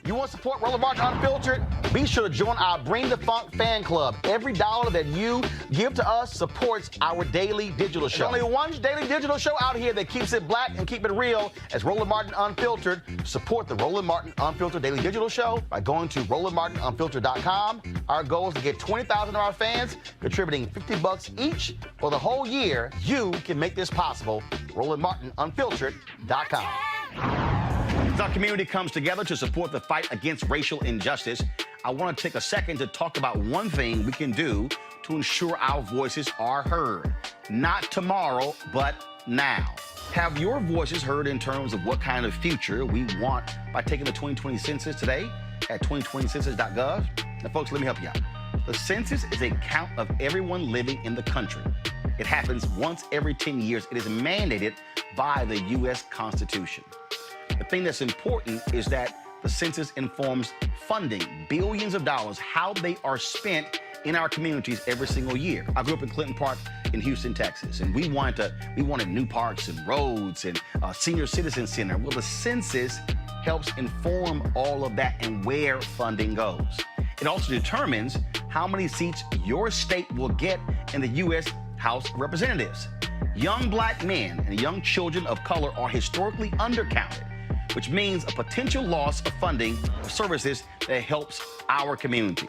S1: You want to support Roland Martin Unfiltered? Be sure to join our Bring the Funk fan club. Every dollar that you give to us supports our daily digital show. There's only one daily digital show out here that keeps it black and keep it real as Roland Martin Unfiltered. Support the Roland Martin Unfiltered daily digital show by going to RolandMartinUnfiltered.com. Our goal is to get 20,000 of our fans contributing $50 each for the whole year. You can make this possible. RolandMartinUnfiltered.com. As our community comes together to support the fight against racial injustice, I want to take a second to talk about one thing we can do to ensure our voices are heard. Not tomorrow, but now. Have your voices heard in terms of what kind of future we want by taking the 2020 census today at 2020census.gov? Now, folks, let me help you out. The census is a count of everyone living in the country. It happens once every 10 years. It is mandated by the U.S. Constitution. The thing that's important is that the census informs funding, billions of dollars, how they are spent in our communities every single year. I grew up in Clinton Park in Houston, Texas, and we wanted new parks and roads and a senior citizen center. Well, the census helps inform all of that and where funding goes. It also determines how many seats your state will get in the U.S. House of Representatives. Young black men and young children of color are historically undercounted, which means a potential loss of funding for services that helps our community.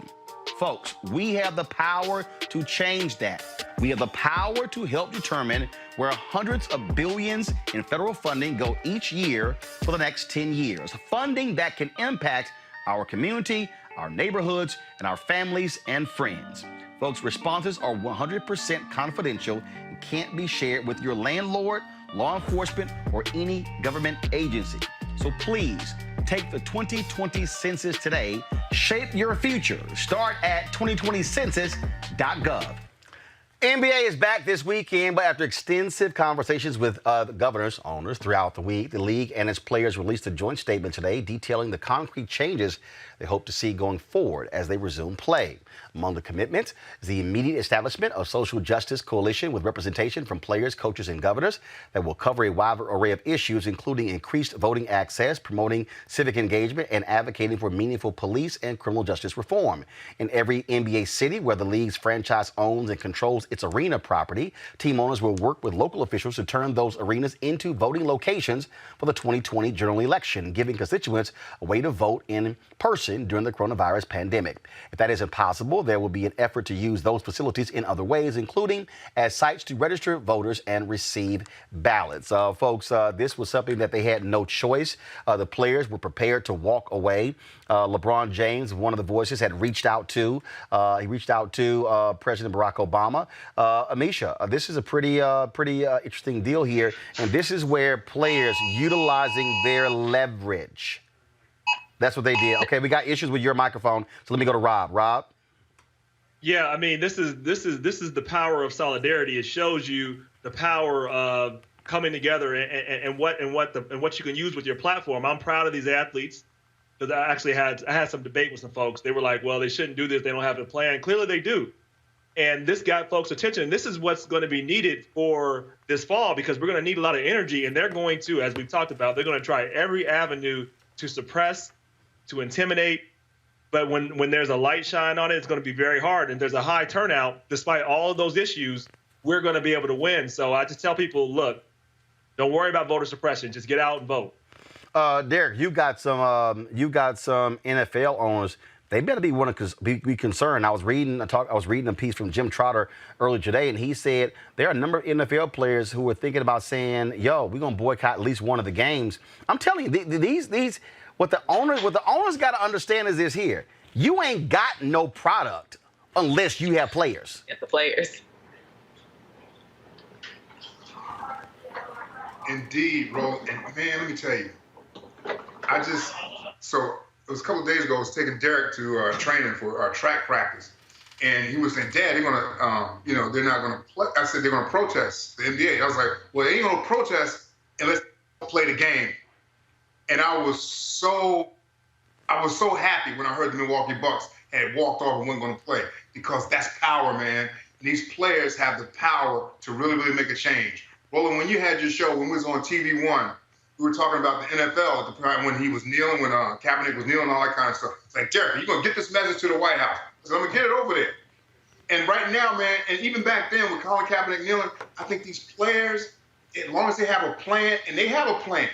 S1: Folks, we have the power to change that. We have the power to help determine where hundreds of billions in federal funding go each year for the next 10 years. Funding that can impact our community, our neighborhoods, and our families and friends. Folks, responses are 100% confidential and can't be shared with your landlord, law enforcement, or any government agency. So please, take the 2020 census today. Shape your future. Start at 2020census.gov. NBA is back this weekend, but after extensive conversations with the governors, owners throughout the week, the league and its players released a joint statement today detailing the concrete changes they hope to see going forward as they resume play. Among the commitments is the immediate establishment of social justice coalition with representation from players, coaches, and governors that will cover a wide array of issues, including increased voting access, promoting civic engagement, and advocating for meaningful police and criminal justice reform. In every NBA city where the league's franchise owns and controls its arena property, team owners will work with local officials to turn those arenas into voting locations for the 2020 general election, giving constituents a way to vote in person during the coronavirus pandemic. If that isn't possible, there will be an effort to use those facilities in other ways, including as sites to register voters and receive ballots. Folks, this was something that they had no choice. The players were prepared to walk away. LeBron James, one of the voices, had reached out to President Barack Obama. Amisha, this is a pretty interesting deal here, and this is where players utilizing their leverage. That's what they did. Okay, we got issues with your microphone, so let me go to Rob. Rob?
S7: Yeah, I mean, this is the power of solidarity. It shows you the power of coming together and what you can use with your platform. I'm proud of these athletes because I had some debate with some folks. They were like, well, they shouldn't do this. They don't have a plan. Clearly they do. And this got folks' attention. And this is what's going to be needed for this fall because we're going to need a lot of energy. And they're going to, as we've talked about, they're going to try every avenue to suppress, to intimidate. But when there's a light shine on it, it's going to be very hard. And there's a high turnout. Despite all of those issues, we're going to be able to win. So I just tell people, look, don't worry about voter suppression. Just get out and vote.
S1: Derek, you got some NFL owners. They better be be concerned. I was reading a piece from Jim Trotter earlier today, and he said there are a number of NFL players who are thinking about saying, "Yo, we're gonna boycott at least one of the games." I'm telling you, what the owners got to understand is this here: you ain't got no product unless you have players.
S9: Get the players.
S8: Indeed, Roland. And man, let me tell you, so it was a couple of days ago. I was taking Derek to training for our track practice, And he was saying, Dad, they're gonna, they're not gonna play. I said they're gonna protest the NBA. I was like, well, they ain't gonna protest unless they play the game. And I was so happy when I heard the Milwaukee Bucks had walked off and wasn't gonna play, because that's power, man. These players have the power to really, really make a change. Roland, when you had your show, when we was on TV One, we were talking about the NFL at the time when he was kneeling, when Kaepernick was kneeling, all that kind of stuff. It's like, Derek, you're going to get this message to the White House. So I'm going to get it over there. And right now, man, and even back then with Colin Kaepernick kneeling, I think these players, as long as they have a plan, and they have a plan,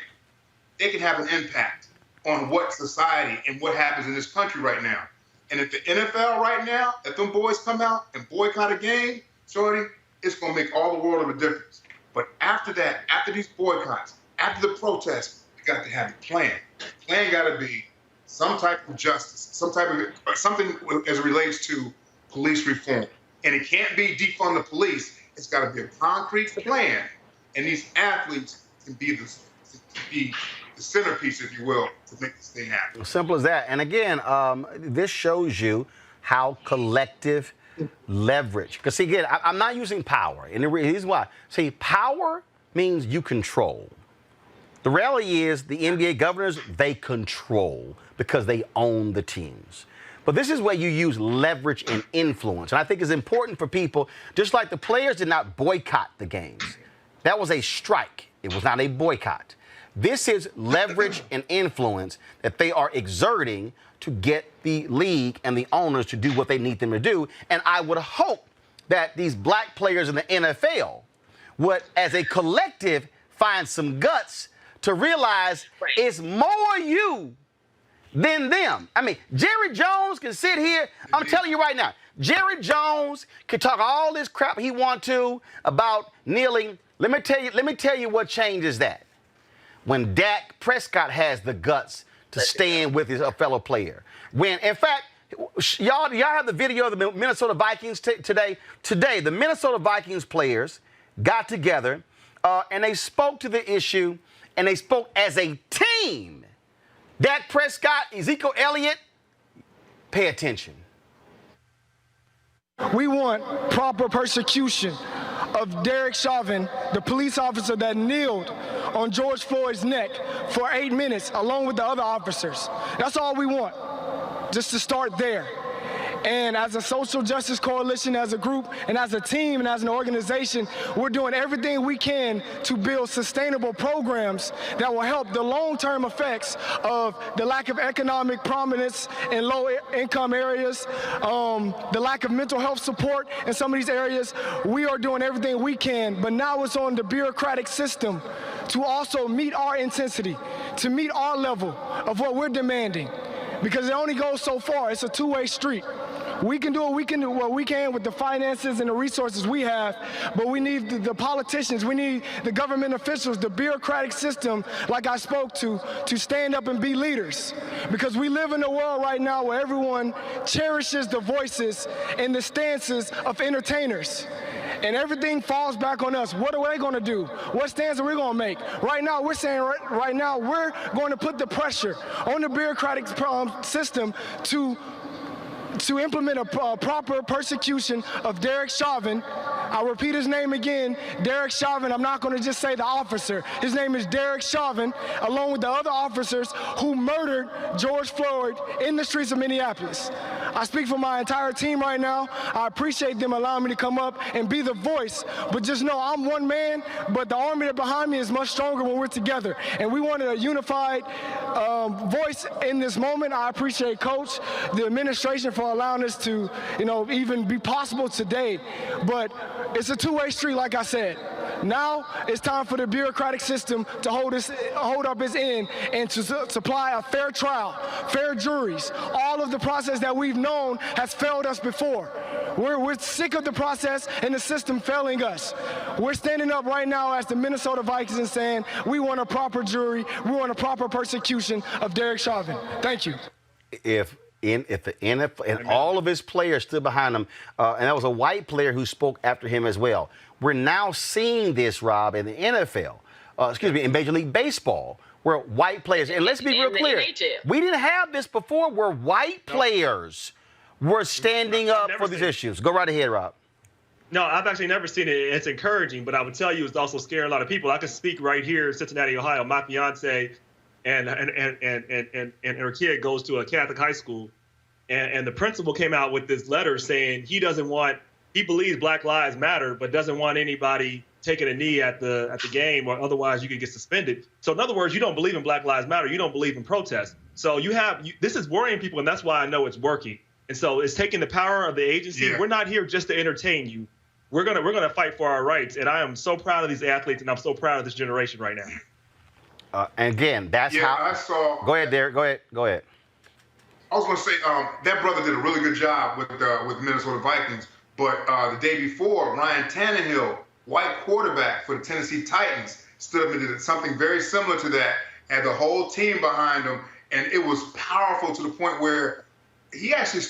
S8: they can have an impact on what society and what happens in this country right now. And if the NFL right now, if them boys come out and boycott a game, Shorty, it's going to make all the world of a difference. But after that, after these boycotts, after the protests, you got to have a plan. The plan got to be some type of justice, something as it relates to police reform. And it can't be defund the police. It's got to be a concrete plan. And these athletes can be the centerpiece, if you will, to make this thing happen.
S1: Simple as that. And again, this shows you how collective leverage. Because see, again, I'm not using power. And the reason why. See, power means you control. The reality is the NBA governors, they control because they own the teams. But this is where you use leverage and influence. And I think it's important for people, just like the players did not boycott the games. That was a strike. It was not a boycott. This is leverage and influence that they are exerting to get the league and the owners to do what they need them to do. And I would hope that these black players in the NFL would, as a collective, find some guts to realize it's more you than them. I mean, Jerry Jones can sit here. I'm telling you right now, Jerry Jones can talk all this crap he wants to about kneeling. Let me tell you what changes that. When Dak Prescott has the guts to stand with his fellow player. When, in fact, y'all have the video of the Minnesota Vikings today. Today, the Minnesota Vikings players got together and they spoke to the issue, and they spoke as a team. Dak Prescott, Ezekiel Elliott, pay attention.
S11: We want proper persecution of Derek Chauvin, the police officer that kneeled on George Floyd's neck for 8 minutes, along with the other officers. That's all we want, just to start there. And as a social justice coalition, as a group, and as a team, and as an organization, we're doing everything we can to build sustainable programs that will help the long-term effects of the lack of economic prominence in low-income areas, the lack of mental health support in some of these areas. We are doing everything we can, but now it's on the bureaucratic system to also meet our intensity, to meet our level of what we're demanding, because it only goes so far. It's a two-way street. We can do what we can with the finances and the resources we have, but we need the politicians, we need the government officials, the bureaucratic system, like I spoke to stand up and be leaders. Because we live in a world right now where everyone cherishes the voices and the stances of entertainers. And everything falls back on us. What are they going to do? What stance are we going to make? Right now, we're saying right now we're going to put the pressure on the bureaucratic system to implement a proper persecution of Derek Chauvin. I'll repeat his name again, Derek Chauvin. I'm not going to just say the officer. His name is Derek Chauvin, along with the other officers who murdered George Floyd in the streets of Minneapolis. I speak for my entire team right now. I appreciate them allowing me to come up and be the voice, but just know I'm one man, but the army behind me is much stronger when we're together. And we wanted a unified voice in this moment. I appreciate Coach, the administration, for allowing us to, even be possible today. But it's a two-way street, like I said. Now it's time for the bureaucratic system to hold up its end and to supply a fair trial, fair juries. All of the process that we've known has failed us before. We're sick of the process and the system failing us. We're standing up right now as the Minnesota Vikings and saying we want a proper jury, we want a proper persecution of Derek Chauvin. Thank you.
S1: If the NFL and all of his players stood behind him, and that was a white player who spoke after him as well. We're now seeing this, Rob, in the NFL, in Major League Baseball, where white players, and let's be real clear, we didn't have this before, where white players were standing up for these issues. Go right ahead, Rob.
S7: No, I've actually never seen it. It's encouraging, but I would tell you it's also scaring a lot of people. I can speak right here in Cincinnati, Ohio. My fiance and her kid goes to a Catholic high school, and the principal came out with this letter saying he believes Black Lives Matter, but doesn't want anybody taking a knee at the game, or otherwise you could get suspended. So in other words, you don't believe in Black Lives Matter. You don't believe in protest. So this is worrying people, and that's why I know it's working. And so it's taking the power of the agency. Yeah. We're not here just to entertain you. We're gonna fight for our rights, and I am so proud of these athletes, and I'm so proud of this generation right now.
S1: And again, that's how.
S8: I saw.
S1: Go ahead, Derek. Go ahead.
S8: I was going to say that brother did a really good job with the Minnesota Vikings, but the day before, Ryan Tannehill, white quarterback for the Tennessee Titans, stood up and did something very similar to that. Had the whole team behind him, and it was powerful to the point where he actually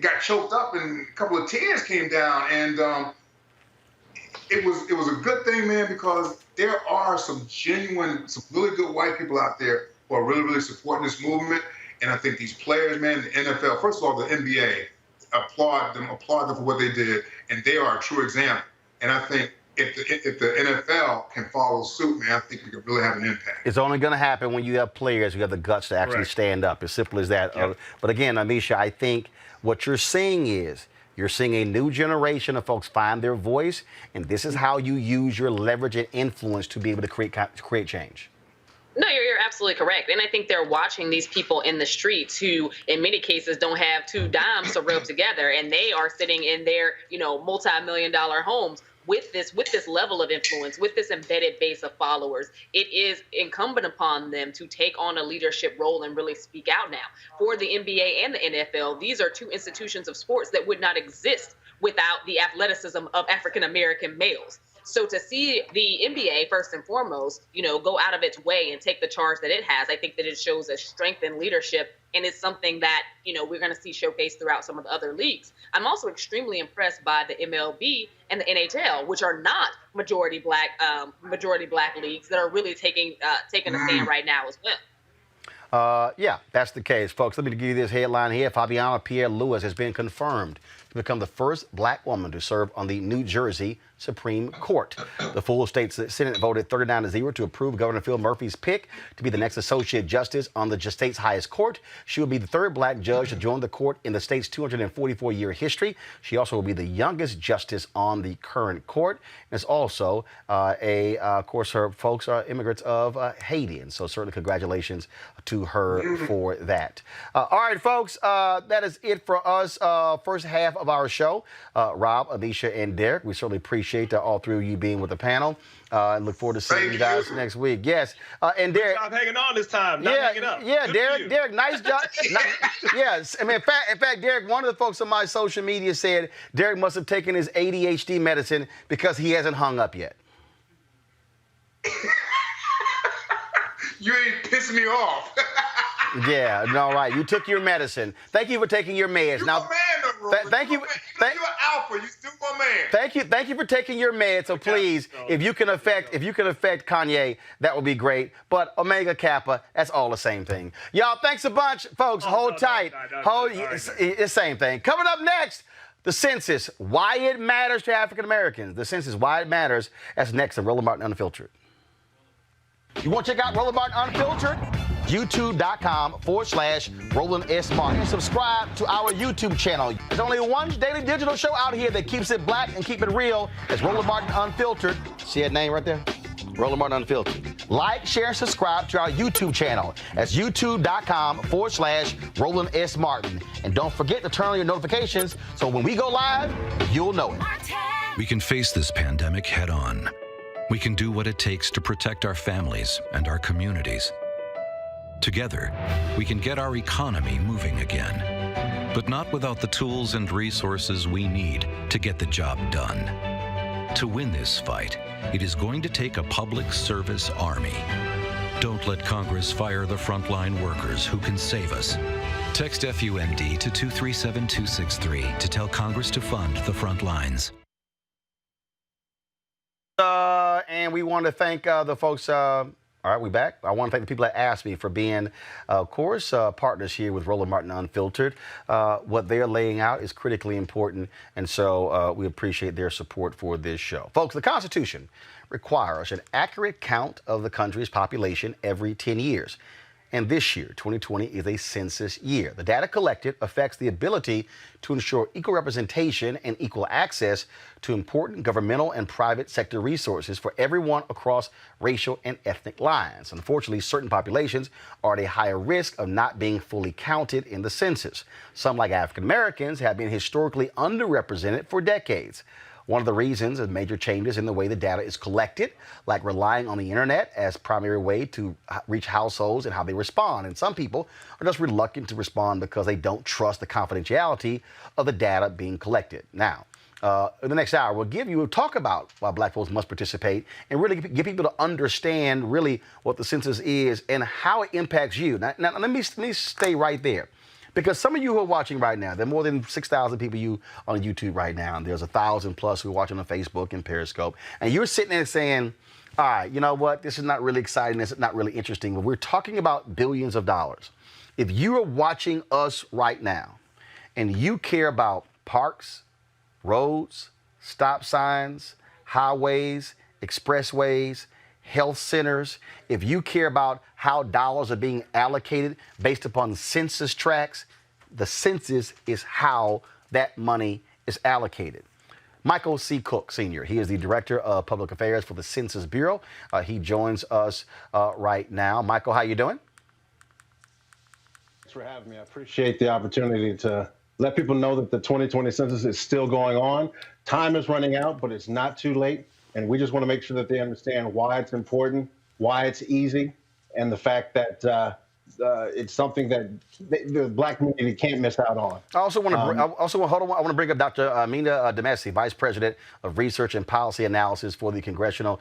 S8: got choked up, and a couple of tears came down, and it was a good thing, man, because there are some really good white people out there who are really, really supporting this movement. And I think these players, man, the NFL, first of all, the NBA, applaud them for what they did, and they are a true example. And I think if the NFL can follow suit, man, I think we could really have an impact.
S1: It's only going to happen when you have players who have the guts to actually stand up. As simple as that. Yep. But again, Amisha, I think what you're seeing is you're seeing a new generation of folks find their voice, and this is how you use your leverage and influence to be able to create change.
S9: No, you're absolutely correct. And I think they're watching these people in the streets who, in many cases, don't have two dimes to rub together. And they are sitting in their, multi-million-dollar homes with this level of influence, with this embedded base of followers. It is incumbent upon them to take on a leadership role and really speak out now. For the NBA and the NFL, these are two institutions of sports that would not exist without the athleticism of African-American males. So to see the NBA, first and foremost, go out of its way and take the charge that it has, I think that it shows a strength in leadership, and it's something that, we're going to see showcased throughout some of the other leagues. I'm also extremely impressed by the MLB and the NHL, which are not majority black leagues that are really taking a stand right now as well.
S1: Yeah, that's the case, folks. Let me give you this headline here. Fabiana Pierre-Louis has been confirmed to become the first black woman to serve on the New Jersey Supreme Court. The full state Senate voted 39-0 to approve Governor Phil Murphy's pick to be the next associate justice on the state's highest court. She will be the third black judge to join the court in the state's 244-year history. She also will be the youngest justice on the current court. And it's also, of course, her folks are immigrants of Haiti. And so certainly congratulations to her for that. All right, folks, that is it for us. First half of our show. Rob, Amisha, and Derek, we certainly appreciate all three of you being with the panel. And look forward to seeing you guys next week. Yes. And Derek.
S7: Stop hanging on this time. Not hanging up.
S1: Yeah, Derek, nice job. Yes. I mean, in fact, Derek, one of the folks on my social media said Derek must have taken his ADHD medicine because he hasn't hung up yet.
S8: You ain't pissing me off.
S1: Yeah, no, right. You took your medicine. Thank you for taking your meds.
S8: You're
S1: now,
S8: my man, though,
S1: thank you.
S8: You're an alpha. You still my man.
S1: Thank you for taking your meds. So please, if you can affect Kanye, that would be great. But Omega Kappa, that's all the same thing. Y'all, thanks a bunch, folks. Hold tight. It's the same thing. Coming up next, the census, why it matters to African Americans. The census, why it matters. That's next on Roland Martin Unfiltered. You want to check out Roland Martin Unfiltered? YouTube.com/Roland S. Martin. Subscribe to our YouTube channel. There's only one daily digital show out here that keeps it black and keep it real. It's Roland Martin Unfiltered. See that name right there? Roland Martin Unfiltered. Like, share, and subscribe to our YouTube channel. That's YouTube.com/Roland S. Martin. And don't forget to turn on your notifications so when we go live, you'll know it.
S12: We can face this pandemic head on. We can do what it takes to protect our families and our communities. Together, we can get our economy moving again, but not without the tools and resources we need to get the job done. To win this fight, it is going to take a public service army. Don't let Congress fire the frontline workers who can save us. Text FUND to 237263 to tell Congress to fund the front lines.
S1: And we want to thank the folks All right, we back. I want to thank the people that asked me for being, of course, partners here with Roland Martin Unfiltered. What they're laying out is critically important, and so we appreciate their support for this show. Folks, the Constitution requires an accurate count of the country's population every 10 years. And this year, 2020, is a census year. The data collected affects the ability to ensure equal representation and equal access to important governmental and private sector resources for everyone across racial and ethnic lines. Unfortunately, certain populations are at a higher risk of not being fully counted in the census. Some, like African Americans, have been historically underrepresented for decades. One of the reasons is major changes in the way the data is collected, like relying on the internet as primary way to reach households and how they respond. And some people are just reluctant to respond because they don't trust the confidentiality of the data being collected. Now, in the next hour, we'll talk about why Black folks must participate and really get people to understand really what the census is and how it impacts you. Now let me stay right there. Because some of you who are watching right now, there are more than 6,000 people on YouTube right now, and there's 1,000 plus who are watching on Facebook and Periscope, and you're sitting there saying, all right, you know what, this is not really exciting, this is not really interesting, but we're talking about billions of dollars. If you are watching us right now, and you care about parks, roads, stop signs, highways, expressways, health centers, if you care about how dollars are being allocated based upon census tracts, the census is how that money is allocated. Michael C. Cook, Sr., he is the Director of Public Affairs for the Census Bureau. He joins us right now. Michael, how you doing?
S13: Thanks for having me. I appreciate the opportunity to let people know that the 2020 census is still going on. Time is running out, but it's not too late. And we just want to make sure that they understand why it's important, why it's easy, and the fact that it's something that the Black community can't miss out on.
S1: I also want to bring up Dr. Amina Demessi, Vice President of Research and Policy Analysis for the Congressional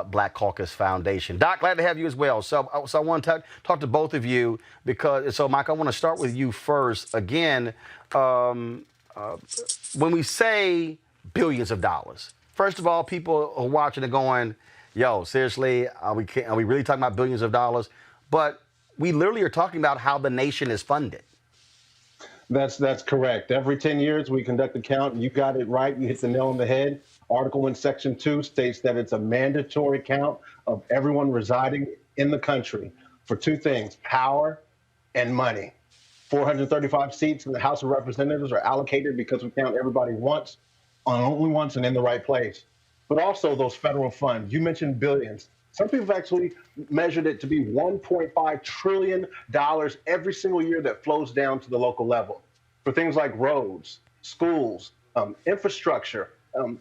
S1: Black Caucus Foundation. Doc, glad to have you as well. So I want to talk to both of you because, Mike, I want to start with you first. Again, when we say billions of dollars, first of all, people are watching and going, yo, seriously, are we really talking about billions of dollars? But we literally are talking about how the nation is funded.
S13: That's correct. Every 10 years, we conduct a count. You got it right. You hit the nail on the head. Article 1, Section 2 states that it's a mandatory count of everyone residing in the country for two things, power and money. 435 seats in the House of Representatives are allocated because we count everybody once, only once, and in the right place. But also those federal funds. You mentioned billions. Some people have actually measured it to be $1.5 trillion every single year that flows down to the local level for things like roads, schools, infrastructure.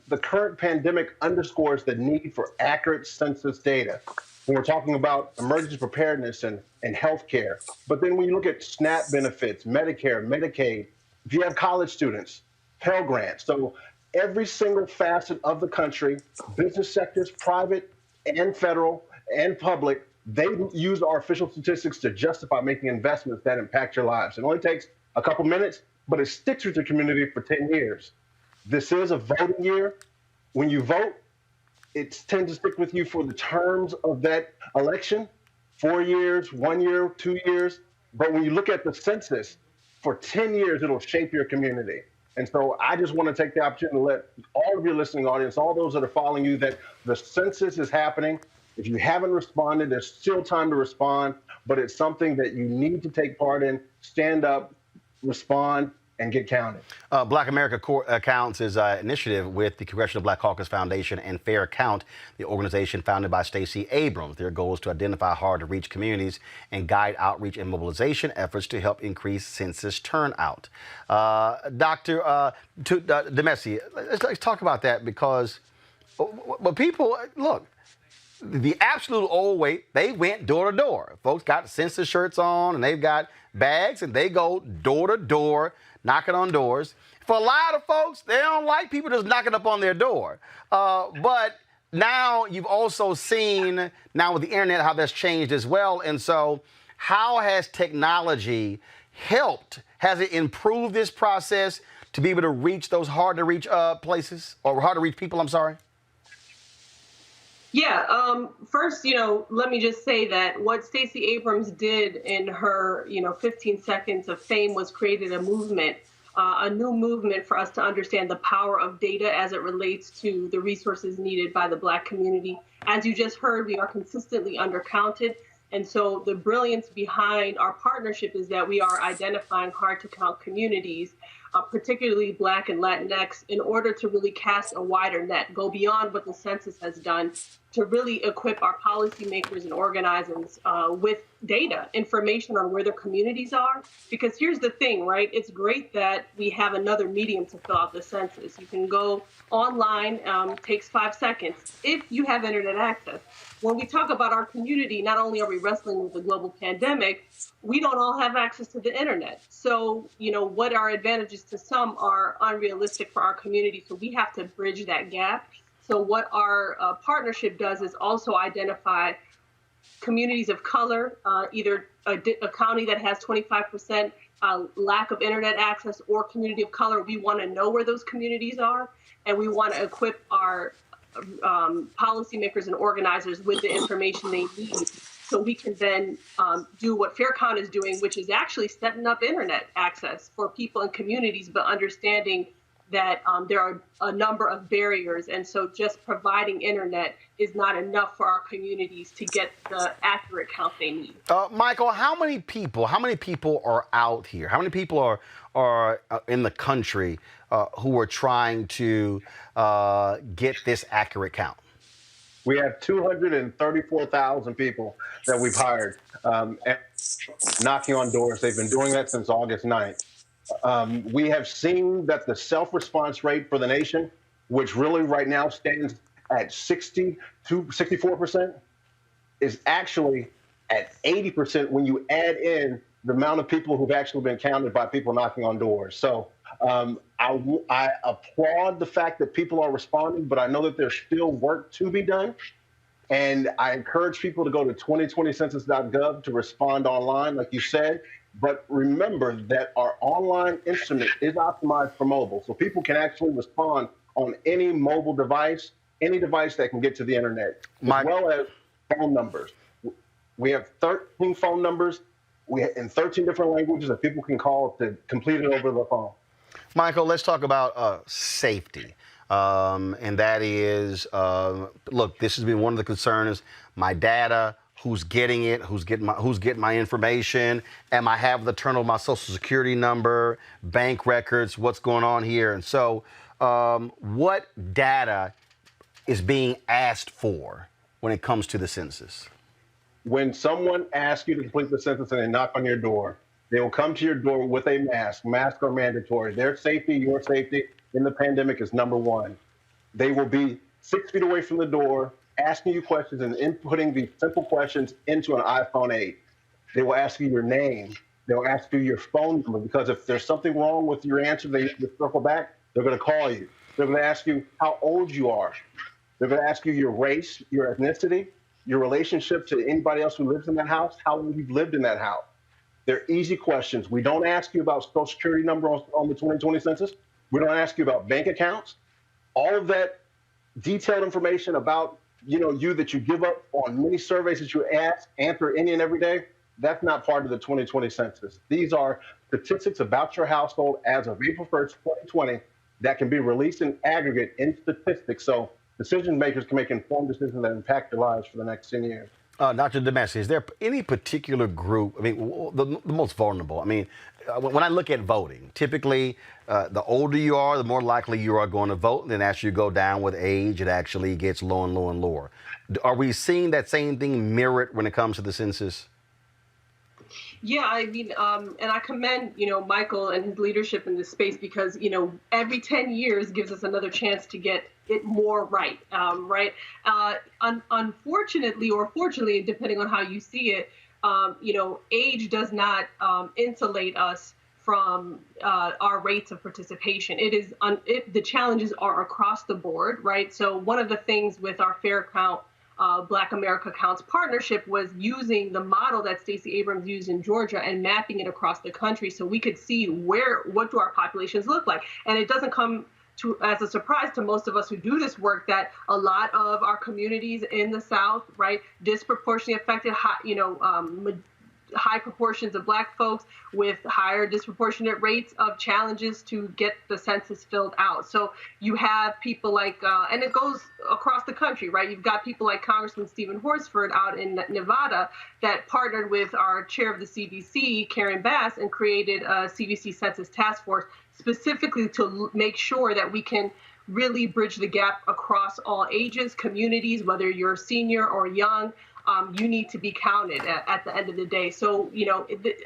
S13: The current pandemic underscores the need for accurate census data when we're talking about emergency preparedness and healthcare. But then when you look at SNAP benefits, Medicare, Medicaid, if you have college students, Pell Grants. So every single facet of the country, business sectors, private and federal and public, they use our official statistics to justify making investments that impact your lives. It only takes a couple minutes, but it sticks with your community for 10 years. This is a voting year. When you vote, it tends to stick with you for the terms of that election, 4 years, 1 year, 2 years. But when you look at the census, for 10 years, it'll shape your community. And so I just want to take the opportunity to let all of your listening audience, all those that are following you, that the census is happening. If you haven't responded, there's still time to respond, but it's something that you need to take part in, stand up, respond, and get counted.
S1: Black America Counts is an initiative with the Congressional Black Caucus Foundation and Fair Count, the organization founded by Stacey Abrams. Their goal is to identify hard-to-reach communities and guide outreach and mobilization efforts to help increase census turnout. Dr. Demessi, let's talk about that because people, look, the absolute old way, they went door to door. Folks got census shirts on and they've got bags and they go door to door, knocking on doors. For a lot of folks, they don't like people just knocking up on their door. But now you've also seen, now with the internet, how that's changed as well. And so how has technology helped? Has it improved this process to be able to reach those hard to reach places or hard to reach people? I'm sorry.
S14: First, let me just say that what Stacey Abrams did in her, 15 seconds of fame was created a movement, a new movement for us to understand the power of data as it relates to the resources needed by the Black community. As you just heard, we are consistently undercounted. And so the brilliance behind our partnership is that we are identifying hard to count communities, particularly Black and Latinx, in order to really cast a wider net, go beyond what the census has done, to really equip our policymakers and organizers with data, information on where their communities are. Because here's the thing, right? It's great that we have another medium to fill out the census. You can go online, takes 5 seconds, if you have internet access. When we talk about our community, not only are we wrestling with the global pandemic, we don't all have access to the internet. So, what our advantages to some are unrealistic for our community. So we have to bridge that gap. So what our partnership does is also identify communities of color, either a county that has 25% lack of internet access or community of color. We want to know where those communities are, and we want to equip our policymakers and organizers with the information they need, so we can then do what Fair Count is doing, which is actually setting up internet access for people in communities, but understanding that there are a number of barriers. And so just providing internet is not enough for our communities to get the accurate count they need.
S1: Michael, how many people are out here? How many people are in the country who are trying to get this accurate count?
S13: We have 234,000 people that we've hired knocking on doors. They've been doing that since August 9th. We have seen that the self-response rate for the nation, which really right now stands at 64%, is actually at 80% when you add in the amount of people who've actually been counted by people knocking on doors. So I applaud the fact that people are responding, but I know that there's still work to be done. And I encourage people to go to 2020census.gov to respond online, like you said. But remember that our online instrument is optimized for mobile. So people can actually respond on any mobile device, any device that can get to the internet, as well as phone numbers. We have 13 phone numbers in 13 different languages that people can call to complete it over the phone.
S1: Michael, let's talk about safety. And that is, look, this has been one of the concerns. My data, who's getting it, who's getting my information, am I having the turn of my social security number, bank records, what's going on here? And so what data is being asked for when it comes to the census?
S13: When someone asks you to complete the census and they knock on your door, they will come to your door with a mask. Masks are mandatory. Their safety, your safety in the pandemic is number one. They will be 6 feet away from the door, asking you questions and inputting these simple questions into an iPhone 8. They will ask you your name. They'll ask you your phone number, because if there's something wrong with your answer, they circle back, they're going to call you. They're going to ask you how old you are. They're going to ask you your race, your ethnicity, your relationship to anybody else who lives in that house, how long you've lived in that house. They're easy questions. We don't ask you about social security number on the 2020 census. We don't ask you about bank accounts. All of that detailed information about you that you give up on many surveys that you answer any and every day, that's not part of the 2020 census. These are statistics about your household as of April 1st, 2020, that can be released in aggregate in statistics, so decision makers can make informed decisions that impact their lives for the next 10 years.
S1: Dr. Demasi, is there any particular group, the most vulnerable? When I look at voting, typically the older you are, the more likely you are going to vote. And then as you go down with age, it actually gets lower and lower and lower. Are we seeing that same thing mirrored when it comes to the census?
S14: Yeah, and I commend, Michael and his leadership in this space, because, every 10 years gives us another chance to get it more right, right? Unfortunately, or fortunately, depending on how you see it, age does not insulate us from our rates of participation. The challenges are across the board, right? So one of the things with our Fair Count, Black America Counts partnership was using the model that Stacey Abrams used in Georgia and mapping it across the country so we could see what do our populations look like. And it doesn't come as a surprise to most of us who do this work, that a lot of our communities in the South, right, disproportionately affected, high proportions of Black folks with higher disproportionate rates of challenges to get the census filled out. So you have people like, and it goes across the country, right? You've got people like Congressman Stephen Horsford out in Nevada that partnered with our chair of the CDC, Karen Bass, and created a CDC Census Task Force specifically to make sure that we can really bridge the gap across all ages, communities, whether you're a senior or young. You need to be counted at the end of the day. So,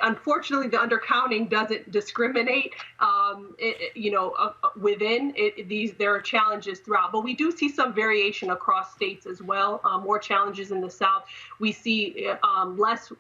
S14: unfortunately, the undercounting doesn't discriminate, within it. There are challenges throughout, but we do see some variation across states as well. More challenges in the South. We see less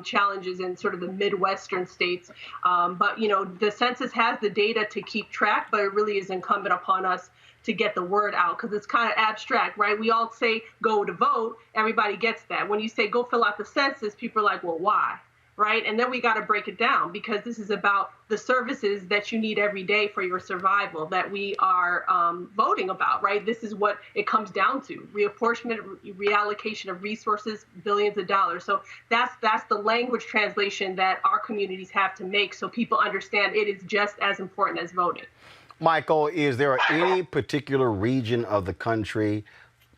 S14: challenges in sort of the Midwestern states. But, the census has the data to keep track, but it really is incumbent upon us to get the word out, because it's kind of abstract, right? We all say go to vote, everybody gets that. When you say go fill out the census, people are like, well, why, right? And then we got to break it down, because this is about the services that you need every day for your survival that we are voting about, right? This is what it comes down to: reapportionment, reallocation of resources, billions of dollars. So that's the language translation that our communities have to make, so people understand it is just as important as voting.
S1: Michael, is there any particular region of the country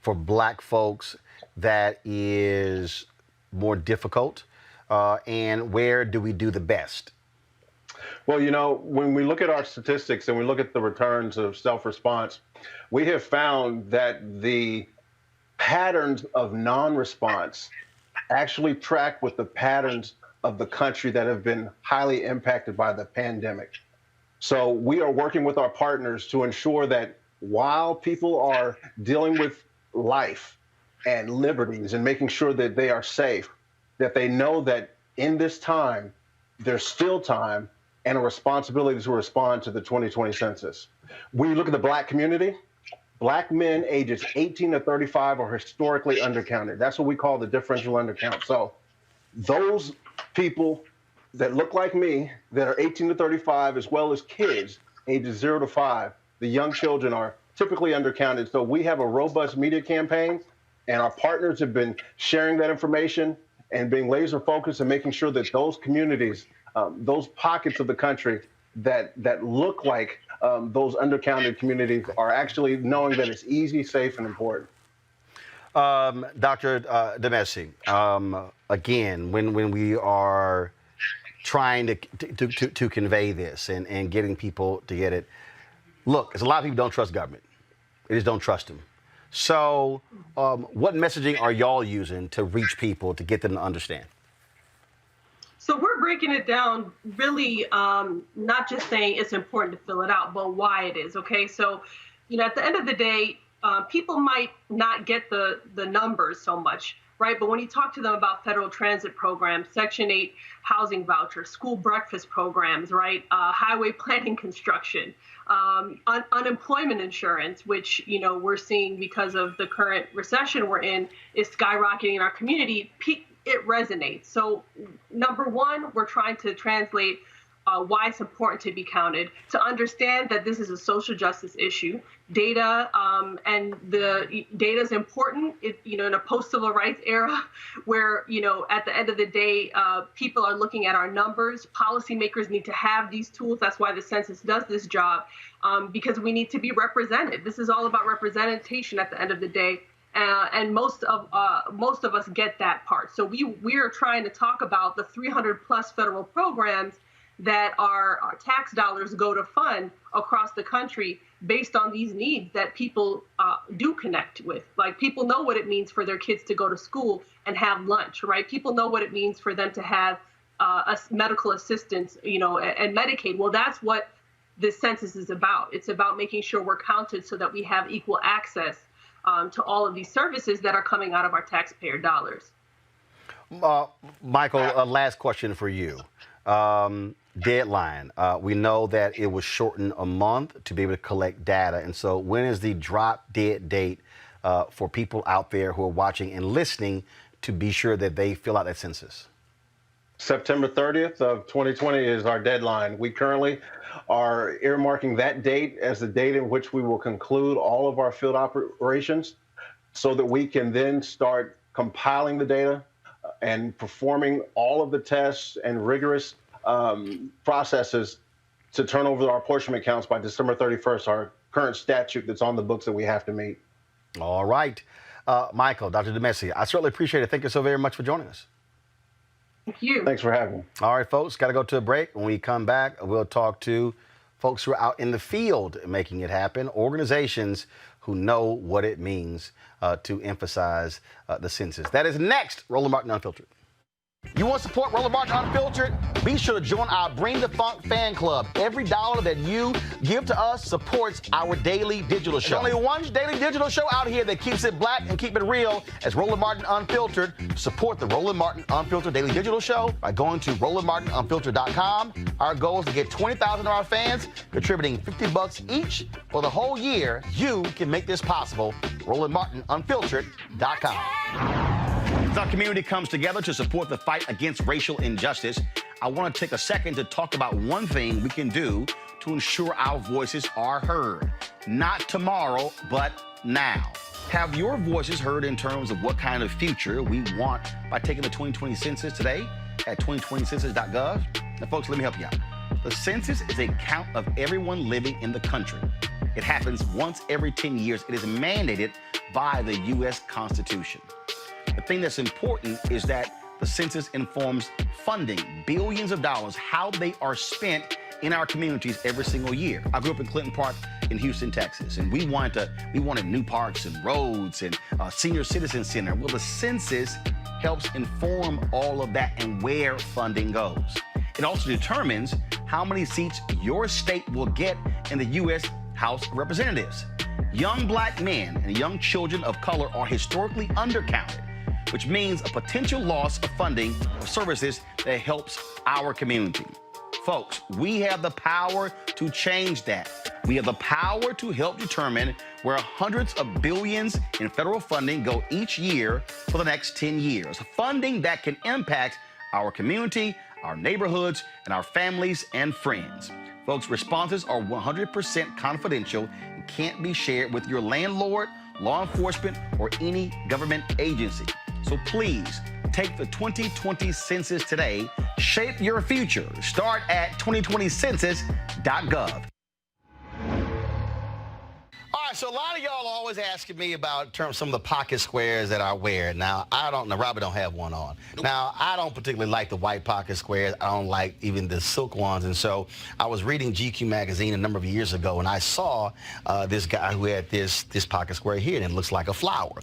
S1: for Black folks that is more difficult? And where do we do the best?
S13: Well, when we look at our statistics and we look at the returns of self-response, we have found that the patterns of non-response actually track with the patterns of the country that have been highly impacted by the pandemic. So we are working with our partners to ensure that while people are dealing with life and liberties and making sure that they are safe, that they know that in this time, there's still time and a responsibility to respond to the 2020 census. When you look at the Black community, Black men ages 18 to 35 are historically undercounted. That's what we call the differential undercount. So those people that look like me, that are 18 to 35, as well as kids ages 0 to 5, the young children are typically undercounted. So we have a robust media campaign, and our partners have been sharing that information and being laser focused and making sure that those communities, those pockets of the country that look like those undercounted communities are actually knowing that it's easy, safe, and important.
S1: Dr. Demesi, again, when we are trying to convey this and getting people to get it. Look, there's a lot of people don't trust government. They just don't trust them. So what messaging are y'all using to reach people, to get them to understand?
S14: So we're breaking it down really, not just saying it's important to fill it out, but why it is, okay? So, at the end of the day, people might not get the numbers so much, right? But when you talk to them about federal transit programs, Section 8 housing vouchers, school breakfast programs, right? Highway planning construction, unemployment insurance, which, we're seeing because of the current recession we're in, is skyrocketing in our community. It resonates. So number one, we're trying to translate why it's important to be counted, to understand that this is a social justice issue. Data and the data is important, in a post-civil rights era where, at the end of the day, people are looking at our numbers. Policymakers need to have these tools. That's why the census does this job, because we need to be represented. This is all about representation at the end of the day. And most of us get that part. So we are trying to talk about the 300 plus federal programs that our tax dollars go to fund across the country based on these needs that people do connect with. Like, people know what it means for their kids to go to school and have lunch, right? People know what it means for them to have medical assistance, and Medicaid. Well, that's what this census is about. It's about making sure we're counted so that we have equal access to all of these services that are coming out of our taxpayer dollars.
S1: Michael, last question for you. Deadline. We know that it was shortened a month to be able to collect data. And so when is the drop dead date for people out there who are watching and listening to be sure that they fill out that census?
S13: September 30th of 2020 is our deadline. We currently are earmarking that date as the date in which we will conclude all of our field operations so that we can then start compiling the data and performing all of the tests and rigorous processes to turn over our apportionment counts by December 31st, our current statute that's on the books that we have to meet.
S1: All right. Michael, Dr. DeMessi, I certainly appreciate it. Thank you so very much for joining us.
S14: Thank you.
S13: Thanks for having me.
S1: All right, folks, got to go to a break. When we come back, we'll talk to folks who are out in the field making it happen, organizations who know what it means to emphasize the census. That is next, Roland Martin Unfiltered. You want to support Roland Martin Unfiltered? Be sure to join our Bring the Funk fan club. Every dollar that you give to us supports our daily digital show. There's only one daily digital show out here that keeps it black and keep it real as Roland Martin Unfiltered. Support the Roland Martin Unfiltered daily digital show by going to RolandMartinUnfiltered.com. Our goal is to get 20,000 of our fans contributing $50 each for the whole year. You can make this possible. RolandMartinUnfiltered.com. As our community comes together to support the fight against racial injustice, I want to take a second to talk about one thing we can do to ensure our voices are heard. Not tomorrow, but now. Have your voices heard in terms of what kind of future we want by taking the 2020 census today at 2020census.gov? Now, folks, let me help you out. The census is a count of everyone living in the country. It happens once every 10 years. It is mandated by the U.S. Constitution. The thing that's important is that the census informs funding, billions of dollars, how they are spent in our communities every single year. I grew up in Clinton Park in Houston, Texas, and we wanted new parks and roads and a senior citizen center. Well, the census helps inform all of that and where funding goes. It also determines how many seats your state will get in the U.S. House of Representatives. Young black men and young children of color are historically undercounted, which means a potential loss of funding for services that helps our community. Folks, we have the power to change that. We have the power to help determine where hundreds of billions in federal funding go each year for the next 10 years. Funding that can impact our community, our neighborhoods, and our families and friends. Folks, responses are 100% confidential and can't be shared with your landlord, law enforcement, or any government agency. So please, take the 2020 census today. Shape your future. Start at 2020census.gov. All right, so a lot of y'all are always asking me about some of the pocket squares that I wear. Now, Robert don't have one on. Nope. Now, I don't particularly like the white pocket squares. I don't like even the silk ones. And so I was reading GQ magazine a number of years ago, and I saw this guy who had this pocket square here, and it looks like a flower.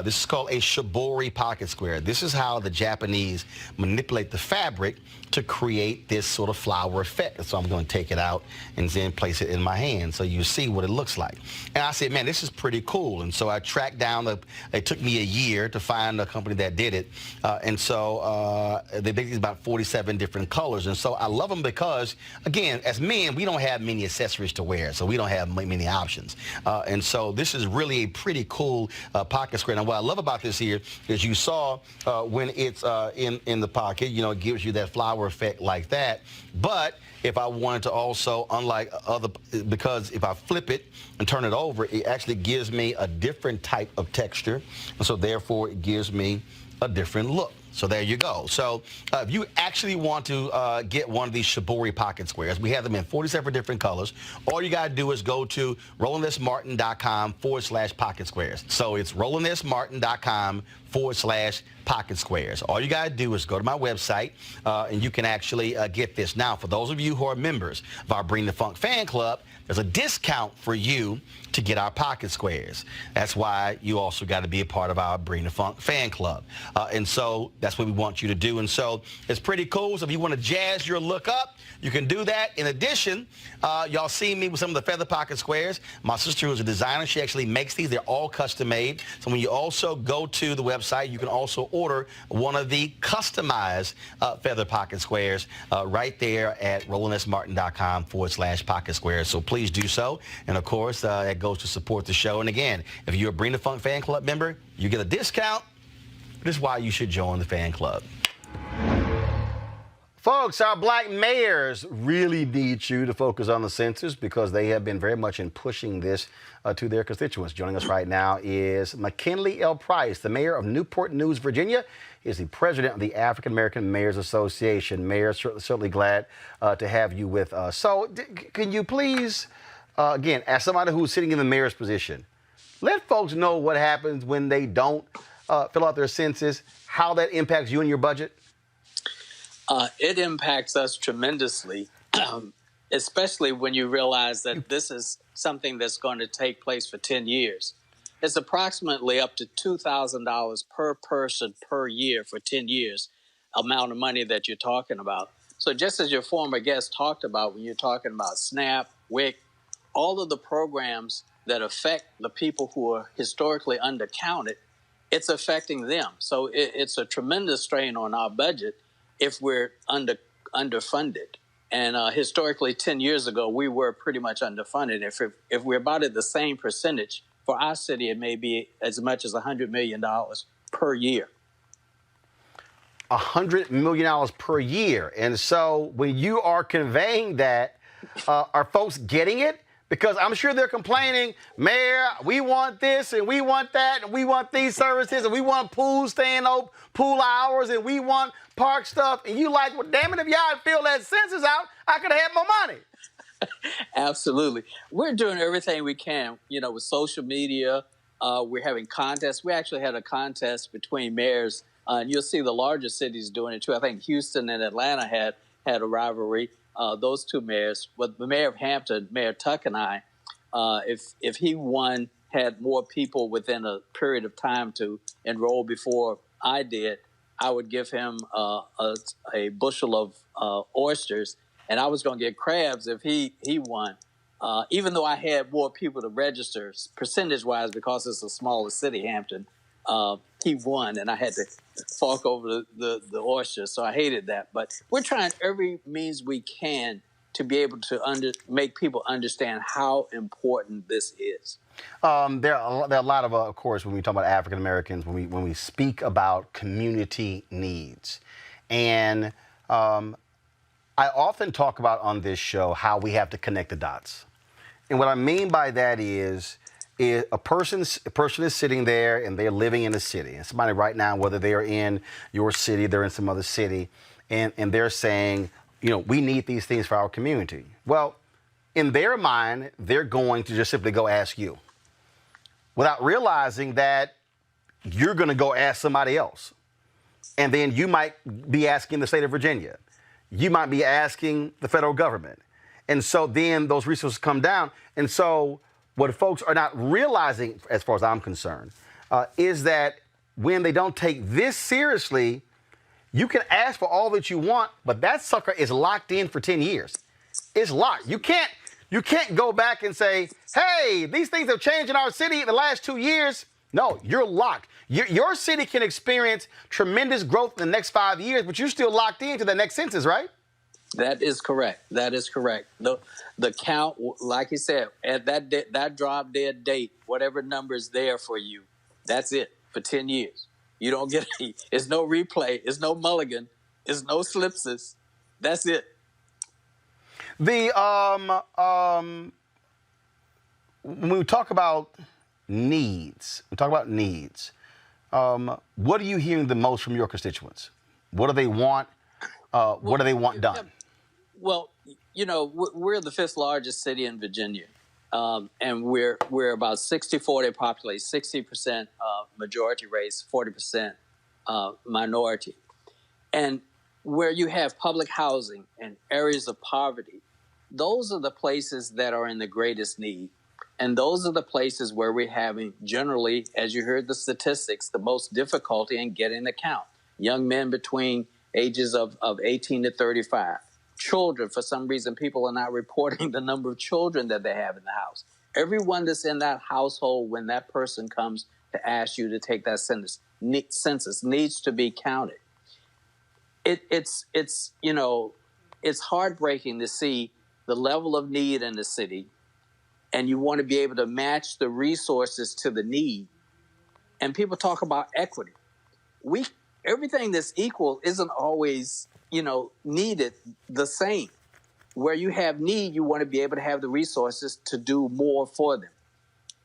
S1: This is called a shibori pocket square. This is how the Japanese manipulate the fabric to create this sort of flower effect. So I'm going to take it out and then place it in my hand so you see what it looks like. And I said, man, this is pretty cool. And so I tracked down, it took me a year to find a company that did it. And so they make these about 47 different colors. And so I love them because, again, as men, we don't have many accessories to wear, so we don't have many options. And so this is really a pretty cool pocket square. Now, what I love about this here is you saw when it's in the pocket, you know, it gives you that flower effect like that. But if I wanted to also, unlike other, because if I flip it and turn it over, it actually gives me a different type of texture. And so therefore, it gives me a different look. So there you go. So if you actually want to get one of these shibori pocket squares, we have them in 47 different colors. All you got to do is go to RolandSMartin.com/pocket squares. So it's RolandSMartin.com/pocket squares. All you got to do is go to my website, and you can actually get this. Now, for those of you who are members of our Bring the Funk fan club, there's a discount for you to get our pocket squares. That's why you also got to be a part of our Bring the Funk fan club. And so that's what we want you to do. And so it's pretty cool. So if you want to jazz your look up, you can do that. In addition, y'all see me with some of the feather pocket squares. My sister, who's a designer, she actually makes these. They're all custom made. So when you also go to the website, you can also order one of the customized feather pocket squares right there at RolandSMartin.com/pocket squares. So please do so. And of course, that goes to support the show. And again, if you're a Bring the Funk fan club member, you get a discount. This is why you should join the fan club. Folks, our black mayors really need you to focus on the census because they have been very much in pushing this to their constituents. Joining us right now is McKinley L. Price, the mayor of Newport News, Virginia. He is the president of the African American Mayors Association. Mayor, certainly glad to have you with us. So can you please, again, as somebody who's sitting in the mayor's position, let folks know what happens when they don't fill out their census, how that impacts you and your budget?
S15: It impacts us tremendously, especially when you realize that this is something that's going to take place for 10 years. It's approximately up to $2,000 per person per year for 10 years, amount of money that you're talking about. So just as your former guest talked about when you're talking about SNAP, WIC, all of the programs that affect the people who are historically undercounted, it's affecting them. So it's a tremendous strain on our budget if we're underfunded. And historically, 10 years ago, we were pretty much underfunded. If we're about at the same percentage, for our city, it may be as much as $100 million per year.
S1: $100 million per year. And so when you are conveying that, are folks getting it? Because I'm sure they're complaining, Mayor, we want this and we want that and we want these services and we want pool staying open, pool hours, and we want park stuff. And you like, well, damn it, if y'all had filled that census out, I could have had more money.
S15: Absolutely. We're doing everything we can, with social media. We're having contests. We actually had a contest between mayors. And you'll see the larger cities doing it too. I think Houston and Atlanta had a rivalry. Those two mayors, but the mayor of Hampton, Mayor Tuck, and I, if he won, had more people within a period of time to enroll before I did, I would give him a bushel of oysters, and I was going to get crabs if he won. Even though I had more people to register, percentage-wise, because it's a smaller city, Hampton, he won, and I had to fork over the oysters, so I hated that. But we're trying every means we can to be able to make people understand how important this is.
S1: There are a lot of course, when we talk about African Americans, when we speak about community needs, and I often talk about on this show how we have to connect the dots, and what I mean by that is a person is sitting there and they're living in a city, and somebody right now, whether they are in your city, they're in some other city, and they're saying, we need these things for our community. Well, in their mind, they're going to just simply go ask you, without realizing that you're going to go ask somebody else. And then you might be asking the state of Virginia. You might be asking the federal government. And so then those resources come down. And so what folks are not realizing, as far as I'm concerned, is that when they don't take this seriously, you can ask for all that you want, but that sucker is locked in for 10 years. It's locked. You can't go back and say, hey, these things have changed in our city in the last 2 years. No, you're locked. Your city can experience tremendous growth in the next 5 years, but you're still locked into the next census, right?
S15: That is correct. That is correct. The count, like you said, at that drop dead date, whatever number is there for you, that's it for 10 years. You don't get it's no replay, it's no mulligan, it's no slipses. That's it.
S1: When we talk about needs, what are you hearing the most from your constituents? What do they want? What do they want done?
S15: Well, we're the 5th largest city in Virginia, and we're about 60-40 population, 60% majority race, 40% minority. And where you have public housing and areas of poverty, those are the places that are in the greatest need. And those are the places where we're having, generally, as you heard the statistics, the most difficulty in getting the count. Young men between ages of 18 to 35. Children, for some reason, people are not reporting the number of children that they have in the house. Everyone that's in that household, when that person comes to ask you to take that census needs to be counted. It's heartbreaking to see the level of need in the city, and you want to be able to match the resources to the need. And people talk about equity. Everything that's equal isn't always needed the same. Where you have need, you want to be able to have the resources to do more for them.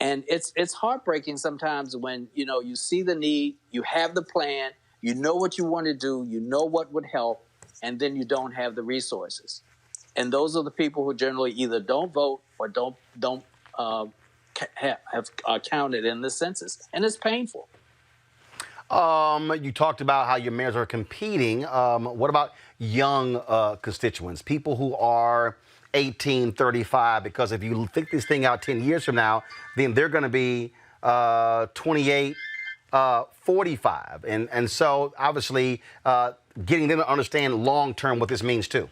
S15: And it's heartbreaking sometimes when, you see the need, you have the plan, you know what you want to do, you know what would help, and then you don't have the resources. And those are the people who generally either don't vote or don't have counted in the census. And it's painful.
S1: You talked about how your mayors are competing. What about young constituents, people who are 18, 35? Because if you think this thing out 10 years from now, then they're going to be 28, 45. And so obviously getting them to understand long term what this means too.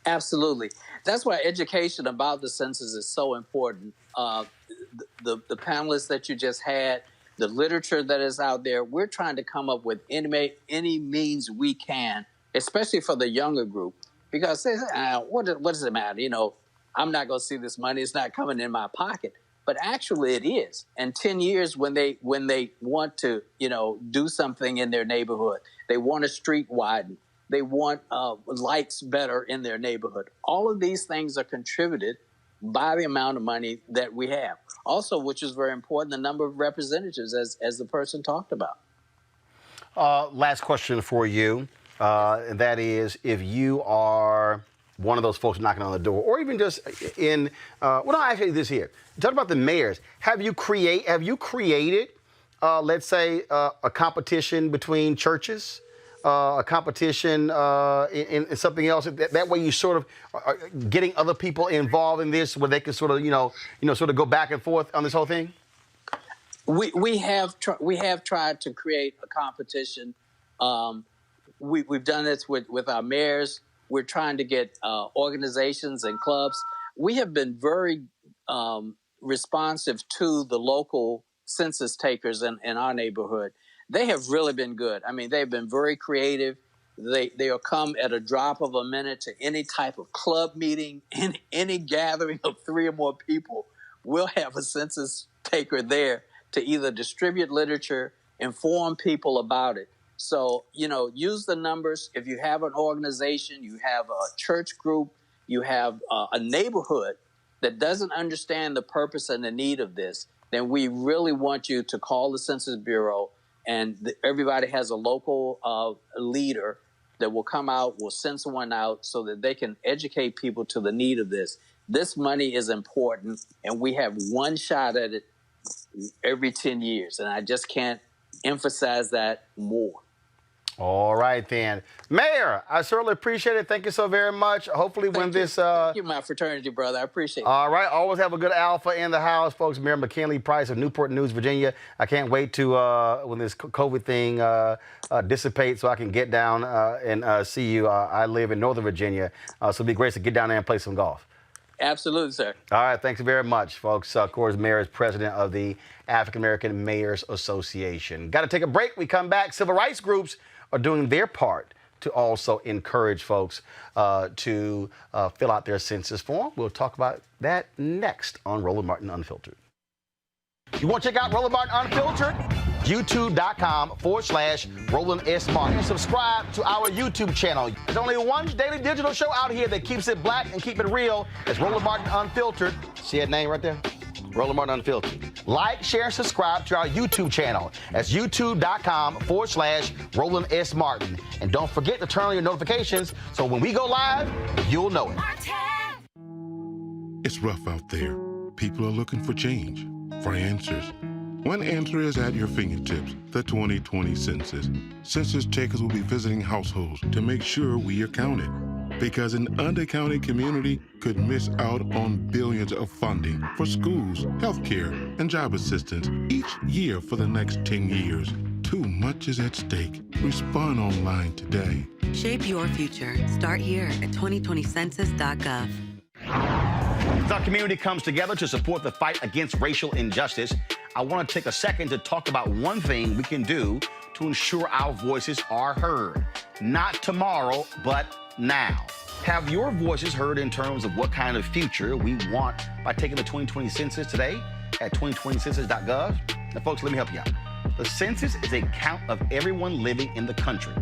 S15: Absolutely. That's why education about the census is so important. The panelists that you just had, the literature that is out there, we're trying to come up with any means we can, especially for the younger group, because they say, what does it matter? I'm not going to see this money. It's not coming in my pocket. But actually it is. And 10 years when they want to, do something in their neighborhood, they want a street widen, they want lights better in their neighborhood. All of these things are contributed by the amount of money that we have. Also, which is very important, the number of representatives, as the person talked about.
S1: Last question for you, and that is, if you are one of those folks knocking on the door, or even just in, actually this here. Talk about the mayors. Have you created, let's say, a competition between churches? A competition in something else. That way, you sort of are getting other people involved in this, where they can sort of, sort of go back and forth on this whole thing.
S15: We have tried to create a competition. We've done this with our mayors. We're trying to get organizations and clubs. We have been very responsive to the local census takers in our neighborhood. They have really been good. I mean, they've been very creative. They'll come at a drop of a minute to any type of club meeting, any gathering of 3 or more people. We'll have a census taker there to either distribute literature, inform people about it. So, use the numbers. If you have an organization, you have a church group, you have a neighborhood that doesn't understand the purpose and the need of this, then we really want you to call the Census Bureau. And everybody has a local leader that will come out, will send someone out so that they can educate people to the need of this. This money is important, and we have one shot at it every 10 years. And I just can't emphasize that more.
S1: All right, then. Mayor, I certainly appreciate it. Thank you so very much. Hopefully when this...
S15: Thank you, my fraternity brother. I appreciate it.
S1: All right. Always have a good alpha in the house, folks. Mayor McKinley Price of Newport News, Virginia. I can't wait to, when this COVID thing dissipates, so I can get down and see you. I live in Northern Virginia, so it'd be great to get down there and play some golf.
S15: Absolutely, sir.
S1: All right. Thanks very much, folks. Of course, Mayor is president of the African American Mayors Association. Got to take a break. We come back. Civil rights groups are doing their part to also encourage folks to fill out their census form. We'll talk about that next on Roland Martin Unfiltered. You want to check out Roland Martin Unfiltered? YouTube.com/Roland S. Martin. And subscribe to our YouTube channel. There's only one daily digital show out here that keeps it black and keep it real. It's Roland Martin Unfiltered. See that name right there? Roland Martin Unfiltered. Like, share, and subscribe to our YouTube channel. That's youtube.com/Roland S. Martin. And don't forget to turn on your notifications so when we go live, you'll know it.
S6: It's rough out there. People are looking for change, for answers. One answer is at your fingertips, the 2020 Census. Census takers will be visiting households to make sure we are counted. Because an undercounted community could miss out on billions of funding for schools, healthcare, and job assistance each year for the next 10 years. Too much is at stake. Respond online today.
S16: Shape your future. Start here at 2020census.gov.
S1: As our community comes together to support the fight against racial injustice, I want to take a second to talk about one thing we can do to ensure our voices are heard. Not tomorrow, but now. Have your voices heard in terms of what kind of future we want by taking the 2020 census today at 2020census.gov? Now, folks, let me help you out. The census is a count of everyone living in the country.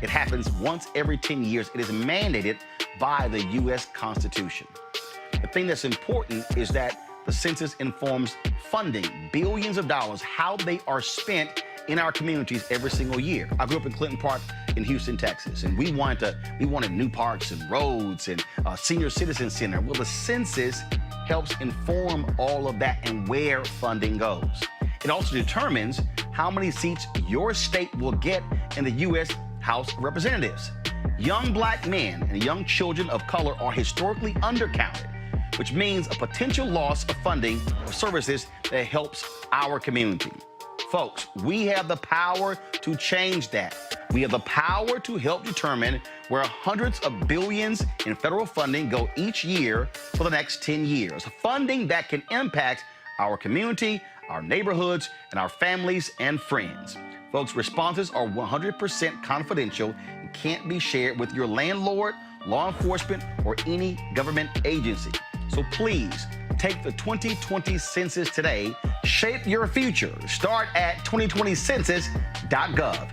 S1: It happens once every 10 years. It is mandated by the U.S. Constitution. The thing that's important is that the census informs funding, billions of dollars, how they are spent in our communities every single year. I grew up in Clinton Park in Houston, Texas, and we wanted new parks and roads and a senior citizen center. Well, the census helps inform all of that and where funding goes. It also determines how many seats your state will get in the U.S. House of Representatives. Young black men and young children of color are historically undercounted, which means a potential loss of funding or services that helps our community. Folks, we have the power to change that. We have the power to help determine where hundreds of billions in federal funding go each year for the next 10 years. Funding that can impact our community, our neighborhoods, and our families and friends. Folks, responses are 100% confidential and can't be shared with your landlord, law enforcement, or any government agency. So please, take the 2020 census today. Shape your future. Start at 2020census.gov.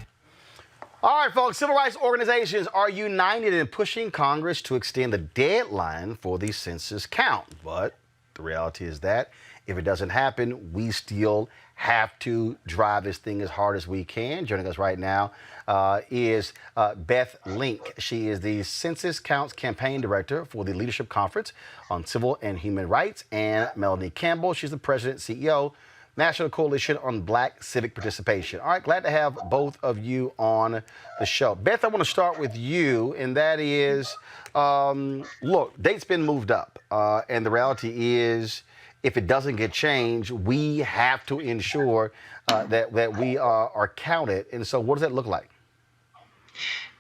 S1: All right, folks, civil rights organizations are united in pushing Congress to extend the deadline for the census count. But the reality is that if it doesn't happen, we still have to drive this thing as hard as we can. Joining us right now is Beth Link. She is the Census Counts Campaign Director for the Leadership Conference on Civil and Human Rights, and Melanie Campbell. She's the President, CEO, National Coalition on Black Civic Participation. All right, glad to have both of you on the show. Beth, I want to start with you, and that is, look, date's been moved up, and the reality is, if it doesn't get changed, we have to ensure that we are counted. And so what does that look like?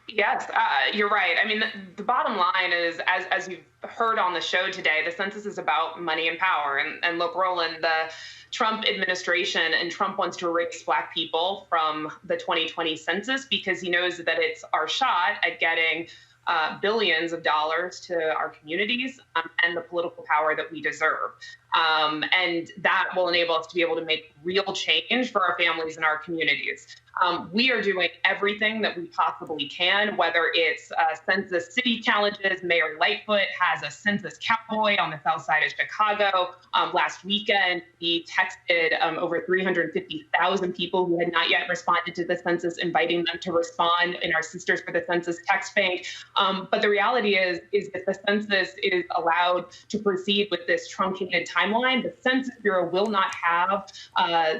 S17: Yes, you're right. I mean, the bottom line is, as you've heard on the show today, the census is about money and power. And look, Roland, the Trump administration and Trump wants to erase Black people from the 2020 census because he knows that it's our shot at getting billions of dollars to our communities and the political power that we deserve. And that will enable us to be able to make real change for our families and our communities. We are doing everything that we possibly can, whether it's census city challenges. Mayor Lightfoot has a census cowboy on the south side of Chicago. Last weekend, we texted over 350,000 people who had not yet responded to the census, inviting them to respond in our Sisters for the Census text bank. But the reality is that the census is allowed to proceed with this truncated timeline. The Census Bureau will not have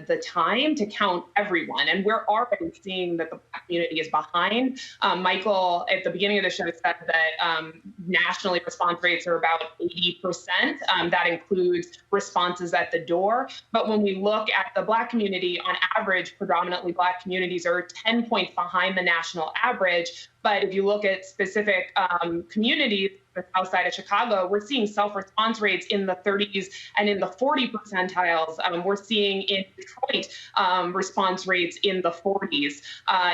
S17: the time to count everyone. And we're already seeing that the Black community is behind. Michael, at the beginning of the show, said that nationally response rates are about 80%. That includes responses at the door. But when we look at the Black community, on average, predominantly Black communities are 10 points behind the national average. But if you look at specific communities, the south side of Chicago, we're seeing self-response rates in the 30s and in the 40 percentiles. We're seeing in Detroit response rates in the 40s.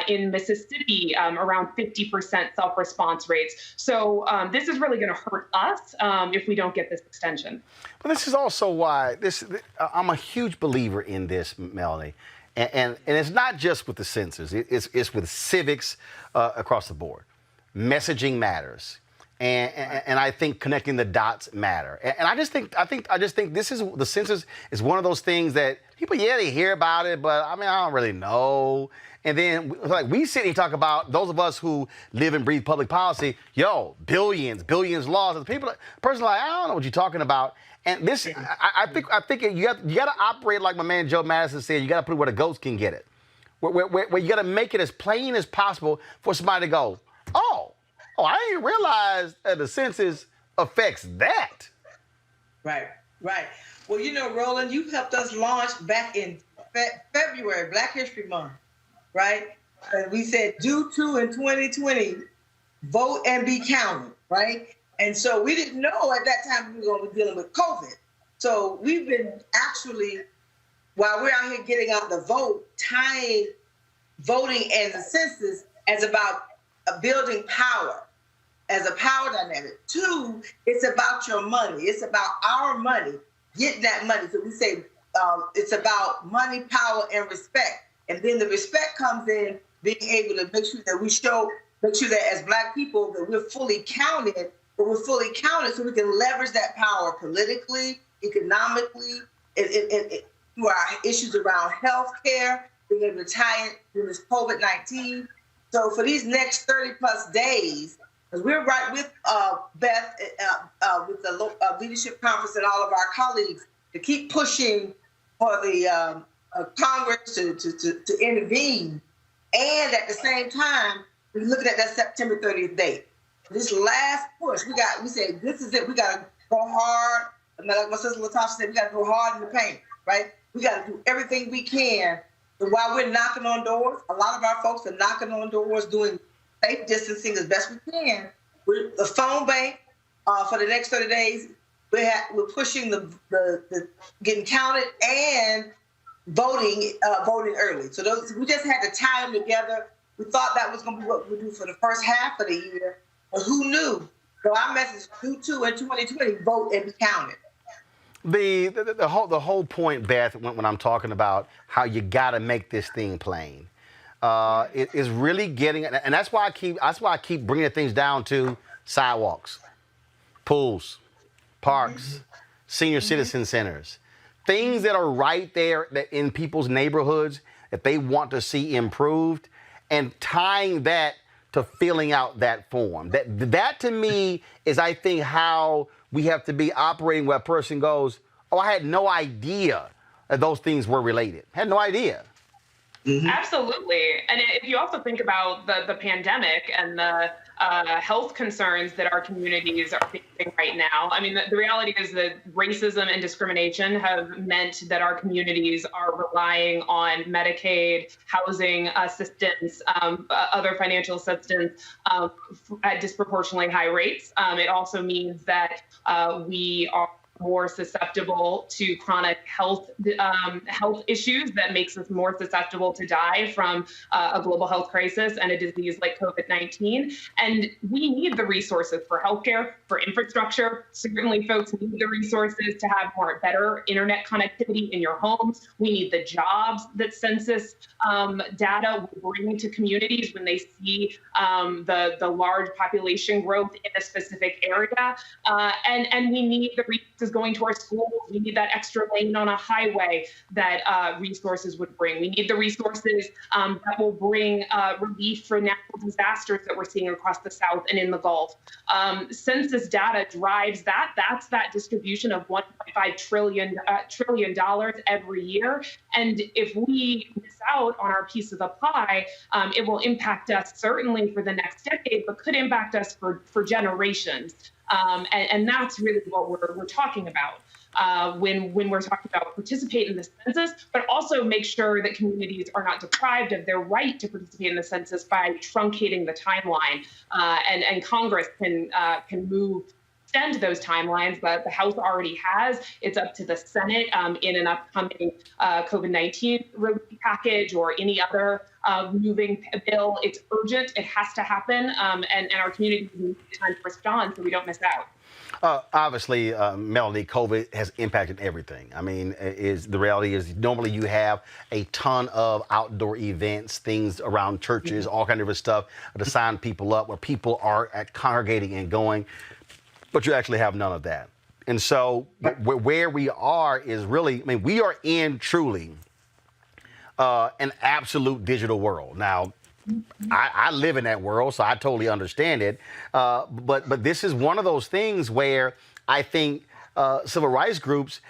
S17: In Mississippi, around 50% self-response rates. So this is really going to hurt us if we don't get this extension.
S1: But this is also why I'm a huge believer in this, Melanie. And it's not just with the census, it's with civics across the board. Messaging matters. And I think connecting the dots matter. And I just think the census is one of those things that people, they hear about it, but I don't really know. And then we sit and talk about those of us who live and breathe public policy, billions lost. The person like, I don't know what you're talking about. And this, I think you got to operate like my man Joe Madison said. You got to put it where the goats can get it, where you got to make it as plain as possible for somebody to go, oh, I didn't realize that the census affects that.
S18: Right. Well, Roland, you helped us launch back in February, Black History Month, right? And we said due to in 2020, vote and be counted, right? And so we didn't know at that time we were going to be dealing with COVID. So we've been actually, while we're out here getting out the vote, tying voting and the census as about building power, as a power dynamic. 2, it's about your money. It's about our money, getting that money. So we say it's about money, power, and respect. And then the respect comes in being able to make sure that we show make sure that as Black people that we're fully counted, but we're fully counted so we can leverage that power politically, economically, through our issues around health care, being able to tie in through this COVID-19. So for these next 30 plus days, because we're right with Beth, with the leadership conference and all of our colleagues to keep pushing for the Congress to intervene. And at the same time, we're looking at that September 30th date. This last push, we said, this is it. We got to go hard. Like my sister Latasha said, we got to go hard in the paint, right? We got to do everything we can. And while we're knocking on doors, a lot of our folks are knocking on doors, doing safe distancing as best we can. We're the phone bank for the next 30 days. We're pushing the getting counted and voting early. So we just had to tie them together. We thought that was going to be what we do for the first half of the year, but who knew? So our message: do too in 2020, vote and be counted.
S1: The whole point, Beth, when I'm talking about how you got to make this thing plain, it is really getting, and that's why I keep bringing things down to sidewalks, pools, parks, senior citizen centers, things that are right there that in people's neighborhoods that they want to see improved, and tying that to filling out that form. That to me is, I think, how we have to be operating where a person goes, oh, I had no idea that those things were related. I had no idea.
S17: Mm-hmm. Absolutely. And if you also think about the pandemic and the health concerns that our communities are facing right now, I mean, the reality is that racism and discrimination have meant that our communities are relying on Medicaid, housing assistance, other financial assistance at disproportionately high rates. It also means that we are more susceptible to chronic health issues that makes us more susceptible to die from a global health crisis and a disease like COVID-19. And we need the resources for healthcare, for infrastructure. Certainly, folks need the resources to have better internet connectivity in your homes. We need the jobs that Census data will bring to communities when they see the large population growth in a specific area. And we need the resources going to our schools. We need that extra lane on a highway that resources would bring. We need the resources that will bring relief for natural disasters that we're seeing across the South and in the Gulf. Census data drives that. That's that distribution of $1.5 trillion every year. And if we miss out on our piece of the pie, it will impact us certainly for the next decade, but could impact us for generations. And that's really what we're talking about when we're talking about participate in the census, but also make sure that communities are not deprived of their right to participate in the census by truncating the timeline. And Congress can extend those timelines, but the House already has. It's up to the Senate in an upcoming COVID-19 relief package or any other moving bill. It's urgent. It has to happen. And our communities need time to respond so we don't miss out.
S1: Obviously, Melanie, COVID has impacted everything. I mean, the reality is normally you have a ton of outdoor events, things around churches, all kind of different stuff to sign people up where people are congregating and going. But you actually have none of that. And so where we are is really, I mean, we are in truly an absolute digital world. Now, I live in that world, so I totally understand it. But this is one of those things where I think civil rights groups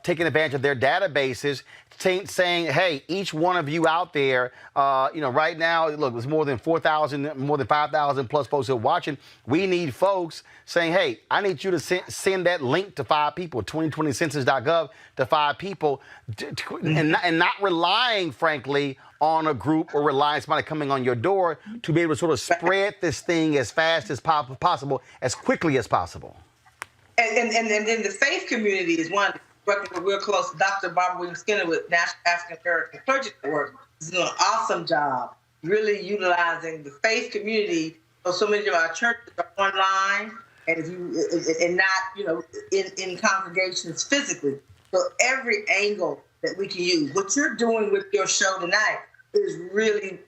S1: taking advantage of their databases, saying, hey, each one of you out there, right now, look, there's more than 4,000, more than 5,000 plus folks who are watching. We need folks saying, hey, I need you to send that link to 5 people, 2020census.gov to 5 people, and not relying, frankly, on a group or relying on somebody coming on your door to be able to sort of spread this thing as fast as possible, as quickly as possible.
S18: And then the faith community is one working real close. Dr. Barbara Williams-Skinner with National African American Clergy Network is doing an awesome job, really utilizing the faith community. So many of our churches are online and not in congregations physically. So every angle that we can use. What you're doing with your show tonight is really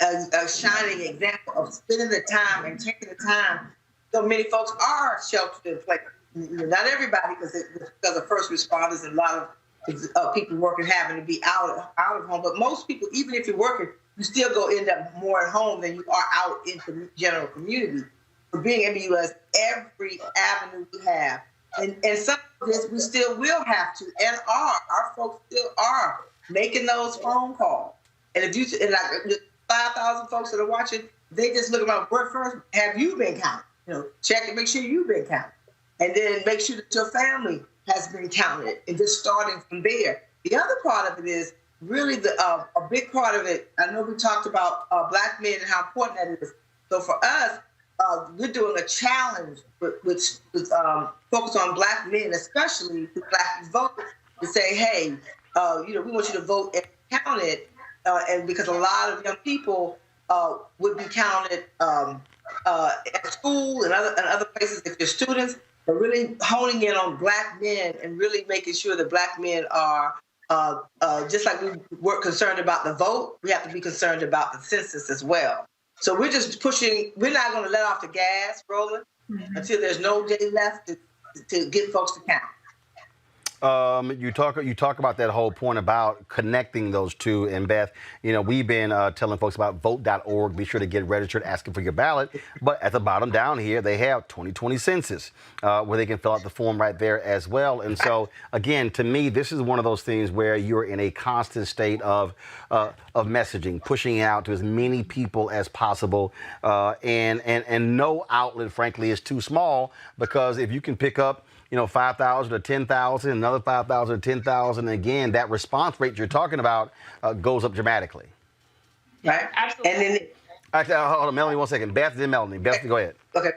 S18: a shining example of spending the time and taking the time. So many folks are sheltered in place. Not everybody, because of first responders and a lot of people working having to be out of home. But most people, even if you're working, you still go end up more at home than you are out in the general community. For being able to use every avenue we have. And some of this we still will have to, and our folks still are making those phone calls. And if you, and like 5,000 folks that are watching, they just look about where first have you been counted? Check and make sure you've been counted. And then make sure that your family has been counted, and just starting from there. The other part of it is really a big part of it. I know we talked about Black men and how important that is. So for us, we're doing a challenge with focus on Black men, especially the Black vote, to say, hey, we want you to vote and count it, and because a lot of young people would be counted at school and other places if they're students, but really honing in on Black men and really making sure that Black men are just like we're concerned about the vote, we have to be concerned about the census as well. So we're just pushing. We're not going to let off the gas, Roland, until there's no day left to get folks to count.
S1: You talk about that whole point about connecting those two. And Beth, we've been telling folks about vote.org. Be sure to get registered, asking for your ballot. But at the bottom down here, they have 2020 Census, where they can fill out the form right there as well. And so, again, to me, this is one of those things where you're in a constant state of messaging, pushing out to as many people as possible. And no outlet, frankly, is too small, because if you can pick up 5,000 or 10,000, another 5,000 or 10,000. Again, that response rate you're talking about goes up dramatically.
S18: Right.
S17: Absolutely.
S18: And then,
S1: actually, hold on, Melanie, 1 second. Beth, then Melanie. Beth, go ahead.
S18: Okay.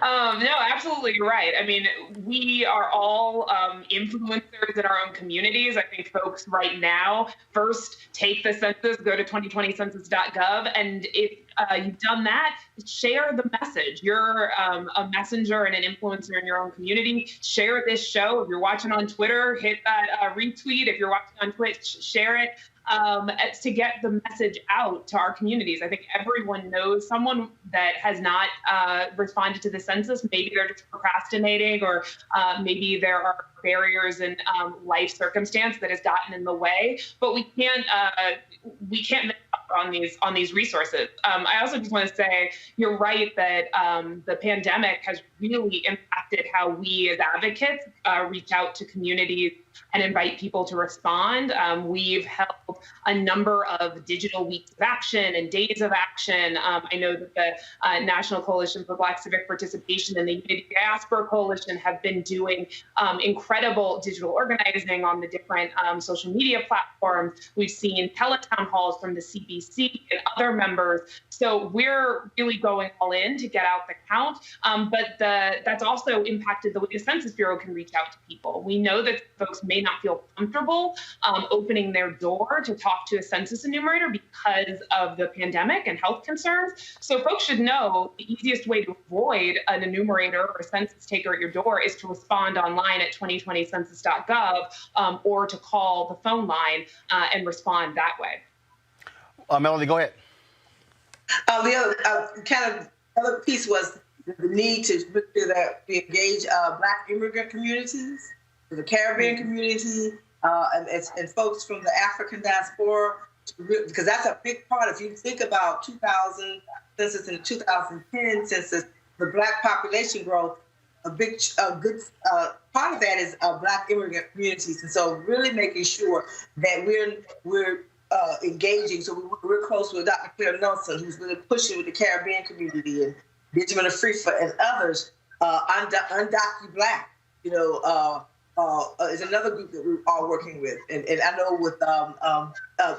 S17: No, absolutely, you're right. I mean, we are all influencers in our own communities. I think folks right now, first take the census, go to 2020census.gov, and if you've done that, share the message. You're a messenger and an influencer in your own community. Share this show. If you're watching on Twitter, hit that retweet. If you're watching on Twitch, share it. To get the message out to our communities. I think everyone knows someone that has not responded to the census. Maybe they're just procrastinating, or maybe there are barriers in life circumstance that has gotten in the way. But we can't miss out on these resources. I also just want to say you're right that the pandemic has really impacted how we as advocates reach out to communities and invite people to respond. We've held a number of digital weeks of action and days of action. I know that the National Coalition for Black Civic Participation and the Unity Diaspora Coalition have been doing incredible digital organizing on the different social media platforms. We've seen teletown halls from the CBC and other members. So we're really going all in to get out the count. But that's also impacted the way the Census Bureau can reach out to people. We know that folks may not feel comfortable opening their door to talk to a census enumerator because of the pandemic and health concerns. So folks should know the easiest way to avoid an enumerator or a census taker at your door is to respond online at 2020census.gov or to call the phone line and respond that way.
S1: Melanie, go ahead.
S18: The other piece was the need to make sure that we engage Black immigrant communities, the Caribbean community, and folks from the African diaspora, because that's a big part. If you think about 2000 census and 2010 census, the Black population growth, a good part of that is Black immigrant communities, and so really making sure that we're engaging. So we're close with Dr. Claire Nelson, who's really pushing with the Caribbean community, and Benjamin Afrifa and others. Undocumented Black, is another group that we're all working with, and I know with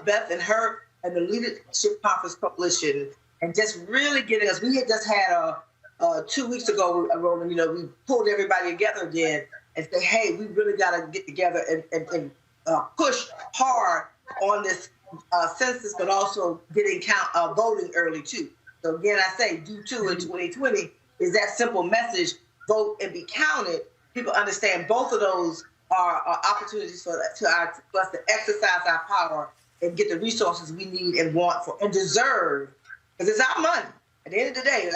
S18: Beth and her and the Leadership Conference Coalition, and just really getting us. We had just had 2 weeks ago, Roland. We pulled everybody together again and said, hey, we really got to get together and push hard on this census, but also getting voting early too. So again, I say do too in 2020 is that simple message: vote and be counted. People understand both of those are opportunities for us to exercise our power and get the resources we need and want for and deserve, because it's our money. At the end of the day,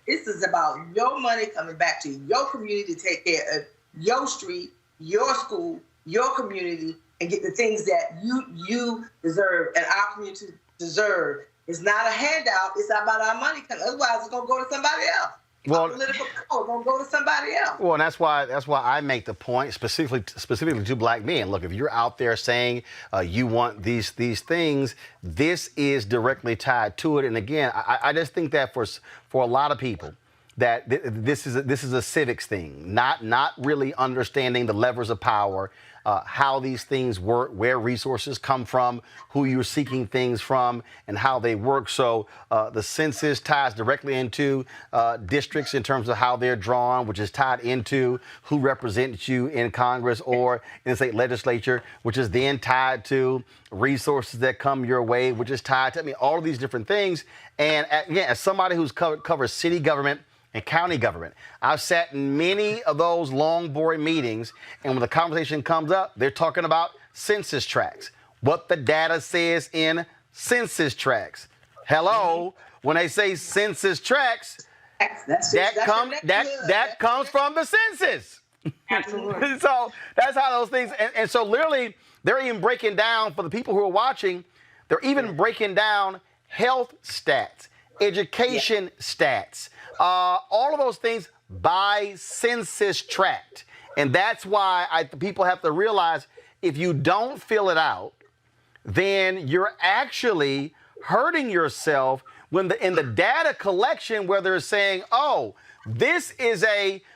S18: this is about your money coming back to your community to take care of your street, your school, your community, and get the things that you deserve and our community deserve. It's not a handout. It's about our money. Otherwise, it's going to go to somebody else. Well, political power going to go to somebody else.
S1: Well, and that's why I make the point specifically to black men. Look, if you're out there saying you want these things, this is directly tied to it. And again, I just think that for a lot of people, that this is a civics thing, not really understanding the levers of power, how these things work, where resources come from, who you're seeking things from, and how they work. So the census ties directly into districts in terms of how they're drawn, which is tied into who represents you in Congress or in the state legislature, which is then tied to resources that come your way, which is tied to, all of these different things. And again, as somebody who's covers city government and county government, I've sat in many of those long, boring meetings, and when the conversation comes up, they're talking about census tracts, what the data says in census tracts. Hello, when they say census tracts, that comes from the census.
S17: Absolutely.
S1: So that's how those things, and so literally, they're even breaking down, for the people who are watching, they're even breaking down health stats, education stats, all of those things by census tract. And that's why people have to realize, if you don't fill it out, then you're actually hurting yourself when in the data collection where they're saying, oh, this is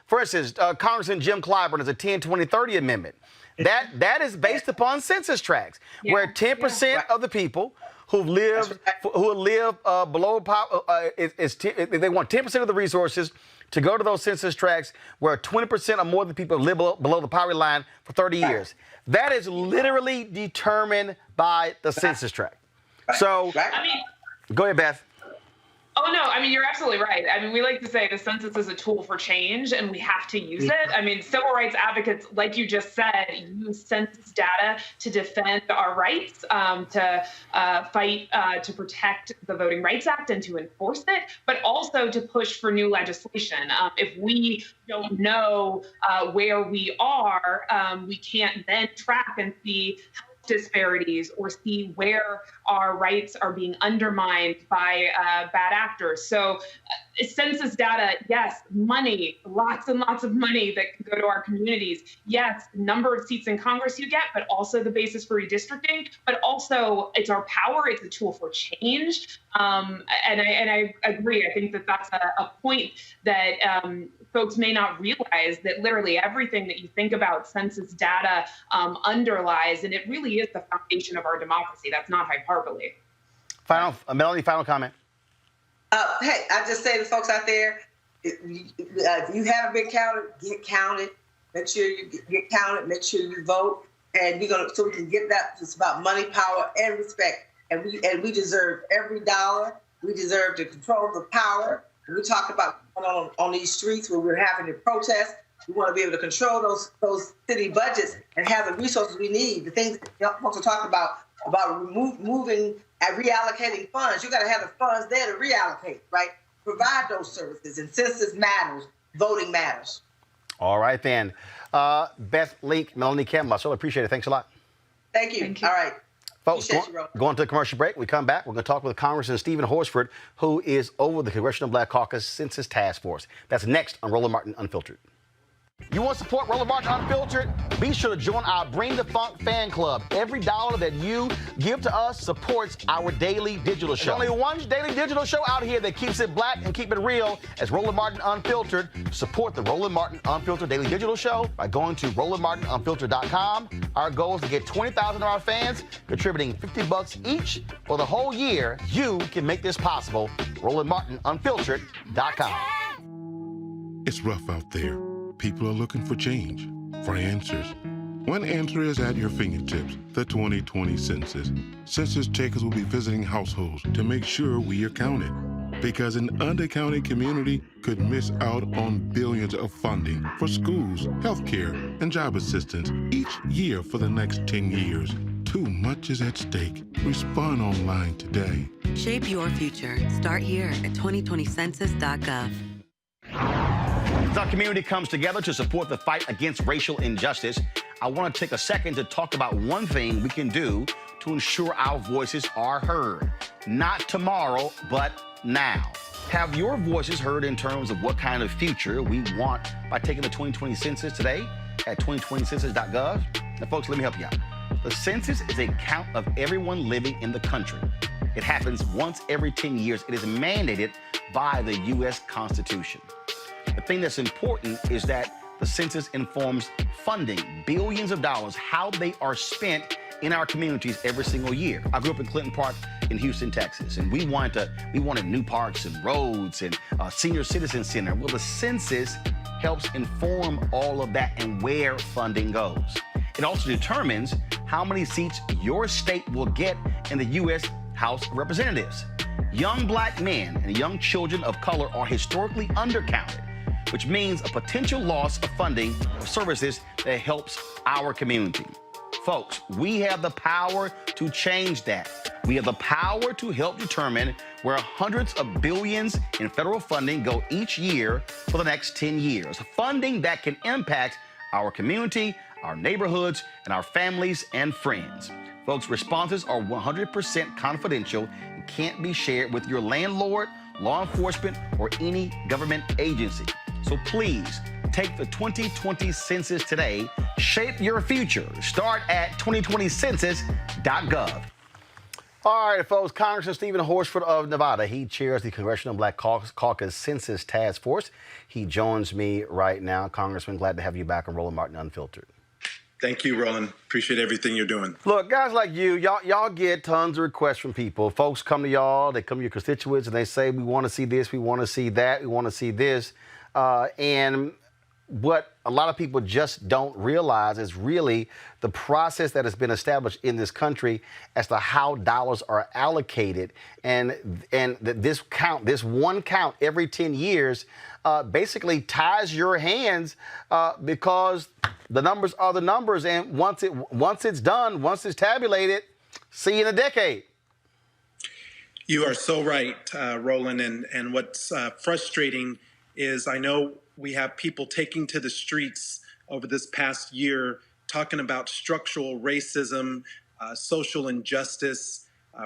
S1: for instance, Congressman Jim Clyburn is a 10, 20, 30 amendment. That is based upon census tracts, where 10% of the people who live below poverty, they want 10% of the resources to go to those census tracts, where 20% or more of the people live below the poverty line for 30 years. That is literally determined by the census tract. So, go ahead, Beth.
S17: Oh, no, you're absolutely right. We like to say the census is a tool for change, and we have to use it. Civil rights advocates, like you just said, use census data to defend our rights, to fight to protect the Voting Rights Act and to enforce it, but also to push for new legislation. If we don't know where we are, we can't then track and see disparities or see where our rights are being undermined by bad actors. So census data, yes, money, lots and lots of money that can go to our communities. Yes, number of seats in Congress you get, but also the basis for redistricting, but also it's our power. It's a tool for change. And I agree. I think that's a point that folks may not realize, that literally everything that you think about census data underlies, and it really is the foundation of our democracy. That's not hyperbole.
S1: Melanie, final comment.
S18: Hey, I just say to folks out there, if you haven't been counted, get counted. Make sure you get counted. Make sure you vote, and so we can get that. It's about money, power, and respect, and we deserve every dollar. We deserve to control the power. We talk about going on these streets where we're having to protest. We want to be able to control those city budgets and have the resources we need. The things that folks are talking about moving and reallocating funds. You got to have the funds there to reallocate, right? Provide those services. And census matters, voting matters.
S1: All right, then. Beth Leak, Melanie Campbell, I so appreciate it. Thanks a lot.
S18: Thank you. All right.
S1: Folks, going to a commercial break. We come back. We're going to talk with Congressman Stephen Horsford, who is over the Congressional Black Caucus Census Task Force. That's next on Roland Martin Unfiltered. You want to support Roland Martin Unfiltered? Be sure to join our Bring the Funk fan club. Every dollar that you give to us supports our daily digital show. There's only one daily digital show out here that keeps it black and keep it real as Roland Martin Unfiltered. Support the Roland Martin Unfiltered daily digital show by going to RolandMartinUnfiltered.com. Our goal is to get 20,000 of our fans contributing $50 each for the whole year. You can make this possible. RolandMartinUnfiltered.com.
S19: It's rough out there. People are looking for change, for answers. One answer is at your fingertips, the 2020 Census. Census takers will be visiting households to make sure we are counted, because an undercounted community could miss out on billions of funding for schools, healthcare, and job assistance each year for the next 10 years. Too much is at stake. Respond online today.
S16: Shape your future. Start here at 2020census.gov.
S1: As our community comes together to support the fight against racial injustice, I want to take a second to talk about one thing we can do to ensure our voices are heard. Not tomorrow, but now. Have your voices heard in terms of what kind of future we want by taking the 2020 census today at 2020census.gov? Now, folks, let me help you out. The census is a count of everyone living in the country. It happens once every 10 years. It is mandated by the U.S. Constitution. The thing that's important is that the census informs funding, billions of dollars, how they are spent in our communities every single year. I grew up in Clinton Park in Houston, Texas, and we wanted new parks and roads and a senior citizen center. Well, the census helps inform all of that and where funding goes. It also determines how many seats your state will get in the U.S. House of Representatives. Young black men and young children of color are historically undercounted, which means a potential loss of funding for services that helps our community. Folks, we have the power to change that. We have the power to help determine where hundreds of billions in federal funding go each year for the next 10 years. Funding that can impact our community, our neighborhoods, and our families and friends. Folks, responses are 100% confidential and can't be shared with your landlord, law enforcement, or any government agency. So please, take the 2020 census today. Shape your future. Start at 2020census.gov. All right, folks, Congressman Stephen Horsford of Nevada. He chairs the Congressional Black Caucus Census Task Force. He joins me right now. Congressman, glad to have you back on Roland Martin Unfiltered.
S20: Thank you, Roland. Appreciate everything you're doing.
S1: Look, guys like you, y'all get tons of requests from people. Folks come to y'all, they come to your constituents, and they say, we want to see this, we want to see that, we want to see this. And what a lot of people just don't realize is really the process that has been established in this country as to how dollars are allocated. And this one count every 10 years basically ties your hands because the numbers are the numbers. And once it's done, once it's tabulated, see you in a decade.
S20: You are so right, Roland. And what's frustrating is I know we have people taking to the streets over this past year talking about structural racism, social injustice,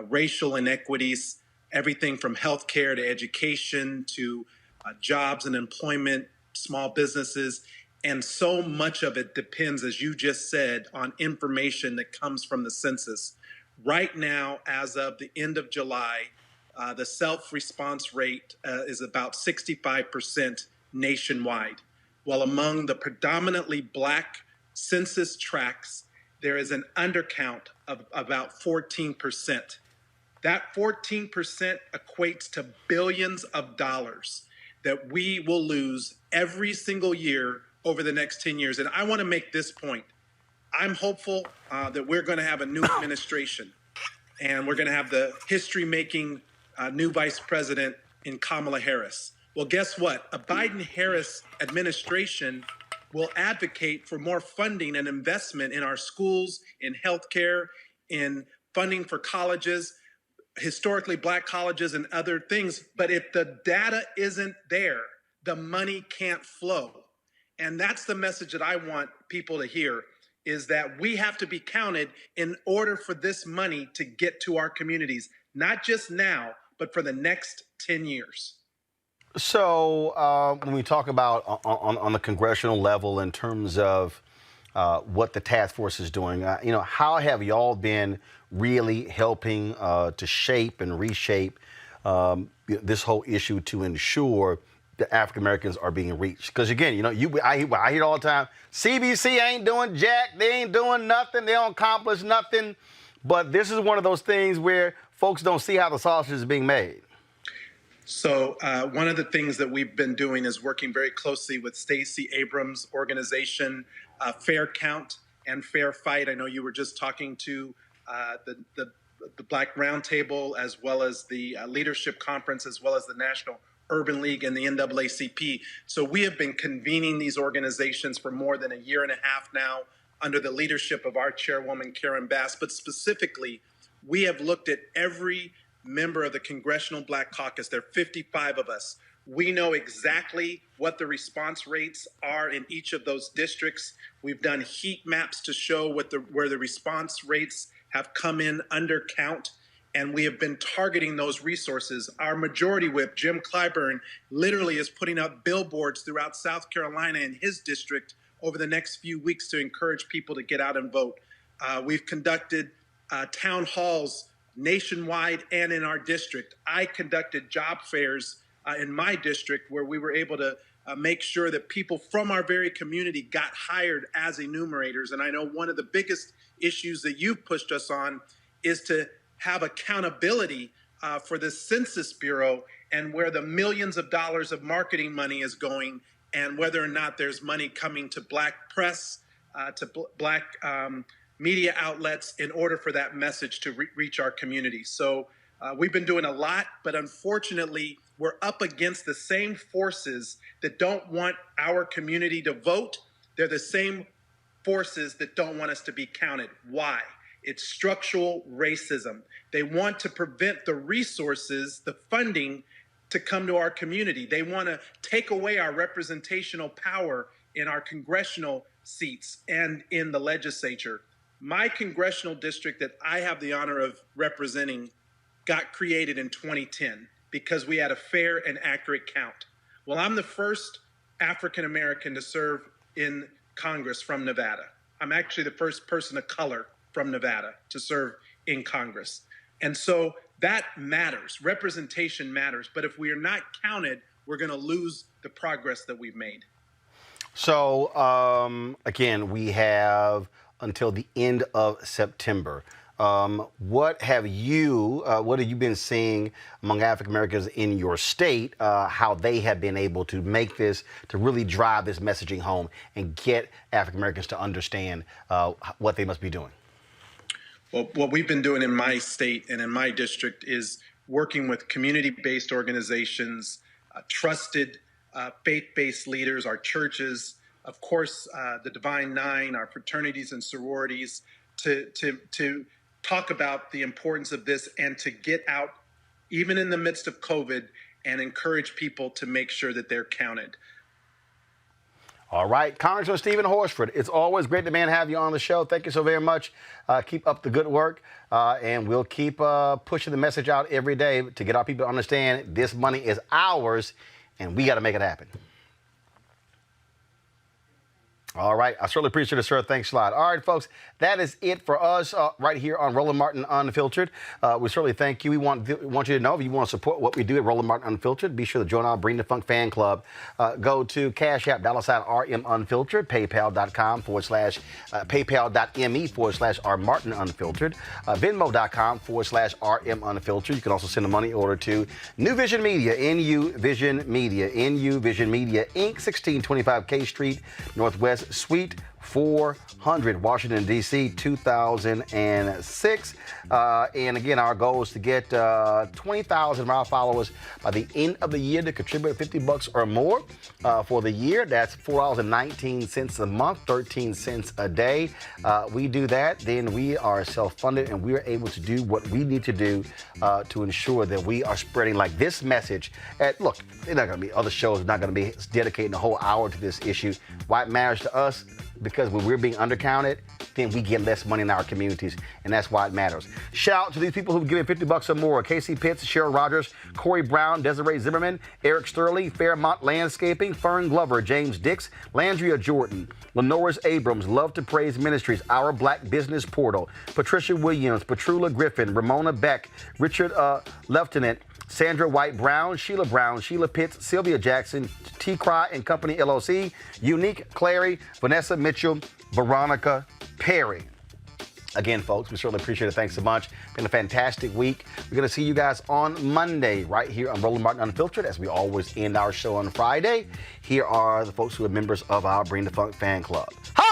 S20: racial inequities, everything from healthcare to education to jobs and employment, small businesses. And so much of it depends, as you just said, on information that comes from the census. Right now, as of the end of July, the self-response rate is about 65% nationwide. While among the predominantly black census tracts, there is an undercount of about 14%. That 14% equates to billions of dollars that we will lose every single year over the next 10 years. And I want to make this point. I'm hopeful that we're going to have a new administration, and we're going to have the history-making new vice president in Kamala Harris. Well, guess what? A Biden-Harris administration will advocate for more funding and investment in our schools, in healthcare, in funding for colleges, historically black colleges and other things. But if the data isn't there, the money can't flow. And that's the message that I want people to hear, is that we have to be counted in order for this money to get to our communities, not just now, but for the next 10 years.
S1: So when we talk about on the congressional level in terms of what the task force is doing, how have y'all been really helping to shape and reshape this whole issue to ensure that African Americans are being reached? Because again, I hear it all the time. CBC ain't doing jack. They ain't doing nothing. They don't accomplish nothing. But this is one of those things where folks don't see how the sausage is being made.
S20: So one of the things that we've been doing is working very closely with Stacey Abrams' organization, Fair Count and Fair Fight. I know you were just talking to the Black Roundtable, as well as the Leadership Conference, as well as the National Urban League and the NAACP. So we have been convening these organizations for more than a year and a half now. under the leadership of our chairwoman, Karen Bass. But specifically, we have looked at every member of the Congressional Black Caucus. There are 55 of us. We know exactly what the response rates are in each of those districts. We've done heat maps to show where the response rates have come in under count, and we have been targeting those resources. Our majority whip, Jim Clyburn, literally is putting up billboards throughout South Carolina in his district over the next few weeks to encourage people to get out and vote. We've conducted town halls nationwide and in our district. I conducted job fairs in my district where we were able to make sure that people from our very community got hired as enumerators. And I know one of the biggest issues that you've pushed us on is to have accountability for the Census Bureau and where the millions of dollars of marketing money is going and whether or not there's money coming to Black press, to Black media outlets in order for that message to reach our community. So we've been doing a lot, but unfortunately, we're up against the same forces that don't want our community to vote. They're the same forces that don't want us to be counted. Why? It's structural racism. They want to prevent the resources, the funding to come to our community. They want to take away our representational power in our congressional seats and in the legislature. My congressional district that I have the honor of representing got created in 2010 because we had a fair and accurate count. Well, I'm the first African American to serve in Congress from Nevada. I'm actually the first person of color from Nevada to serve in Congress. And so that matters. Representation matters. But if we are not counted, we're going to lose the progress that we've made.
S1: So, again, we have until the end of September. What have you been seeing among African Americans in your state, how they have been able to make this, to really drive this messaging home and get African Americans to understand what they must be doing?
S20: Well, what we've been doing in my state and in my district is working with community-based organizations, trusted faith-based leaders, our churches, of course, the Divine Nine, our fraternities and sororities, to talk about the importance of this and to get out, even in the midst of COVID, and encourage people to make sure that they're counted.
S1: All right, Congressman Stephen Horsford, it's always great to have you on the show. Thank you so very much. Keep up the good work, and we'll keep pushing the message out every day to get our people to understand this money is ours, and we got to make it happen. All right. I certainly appreciate it, sir. Thanks a lot. All right, folks, that is it for us right here on Roland Martin Unfiltered. We certainly thank you. We want you to know if you want to support what we do at Roland Martin Unfiltered, be sure to join our Bring the Funk fan club. Go to Cash App, $RM Unfiltered, PayPal.com PayPal.me/R Martin Unfiltered, Venmo.com/RM Unfiltered. You can also send a money order to New Vision Media, NU Vision Media, Inc., 1625 K Street, Northwest Suite 400, Washington, D.C., 2006. And again, our goal is to get 20,000 of our followers by the end of the year to contribute $50 or more for the year. That's $4.19 a month, 13 cents a day. We do that, then we are self-funded and we are able to do what we need to do to ensure that we are spreading like this message. Look, there's not going to be other shows, not going to be dedicating a whole hour to this issue. Why it matters to us? Because when we're being undercounted, then we get less money in our communities, and that's why it matters. Shout out to these people who've given $50 or more: Casey Pitts, Cheryl Rogers, Corey Brown, Desiree Zimmerman, Eric Sterling, Fairmont Landscaping, Fern Glover, James Dix, Landria Jordan, Lenoris Abrams, Love to Praise Ministries, Our Black Business Portal, Patricia Williams, Petrula Griffin, Ramona Beck, Richard Lieutenant, Sandra White Brown, Sheila Pitts, Sylvia Jackson, T. Cry and Company LLC, Unique Clary, Vanessa Mitchell, Veronica Perry. Again, folks, we certainly appreciate it. Thanks so much. Been a fantastic week. We're going to see you guys on Monday right here on Roland Martin Unfiltered, as we always end our show on Friday. Here are the folks who are members of our Bring the Funk fan club. Hi!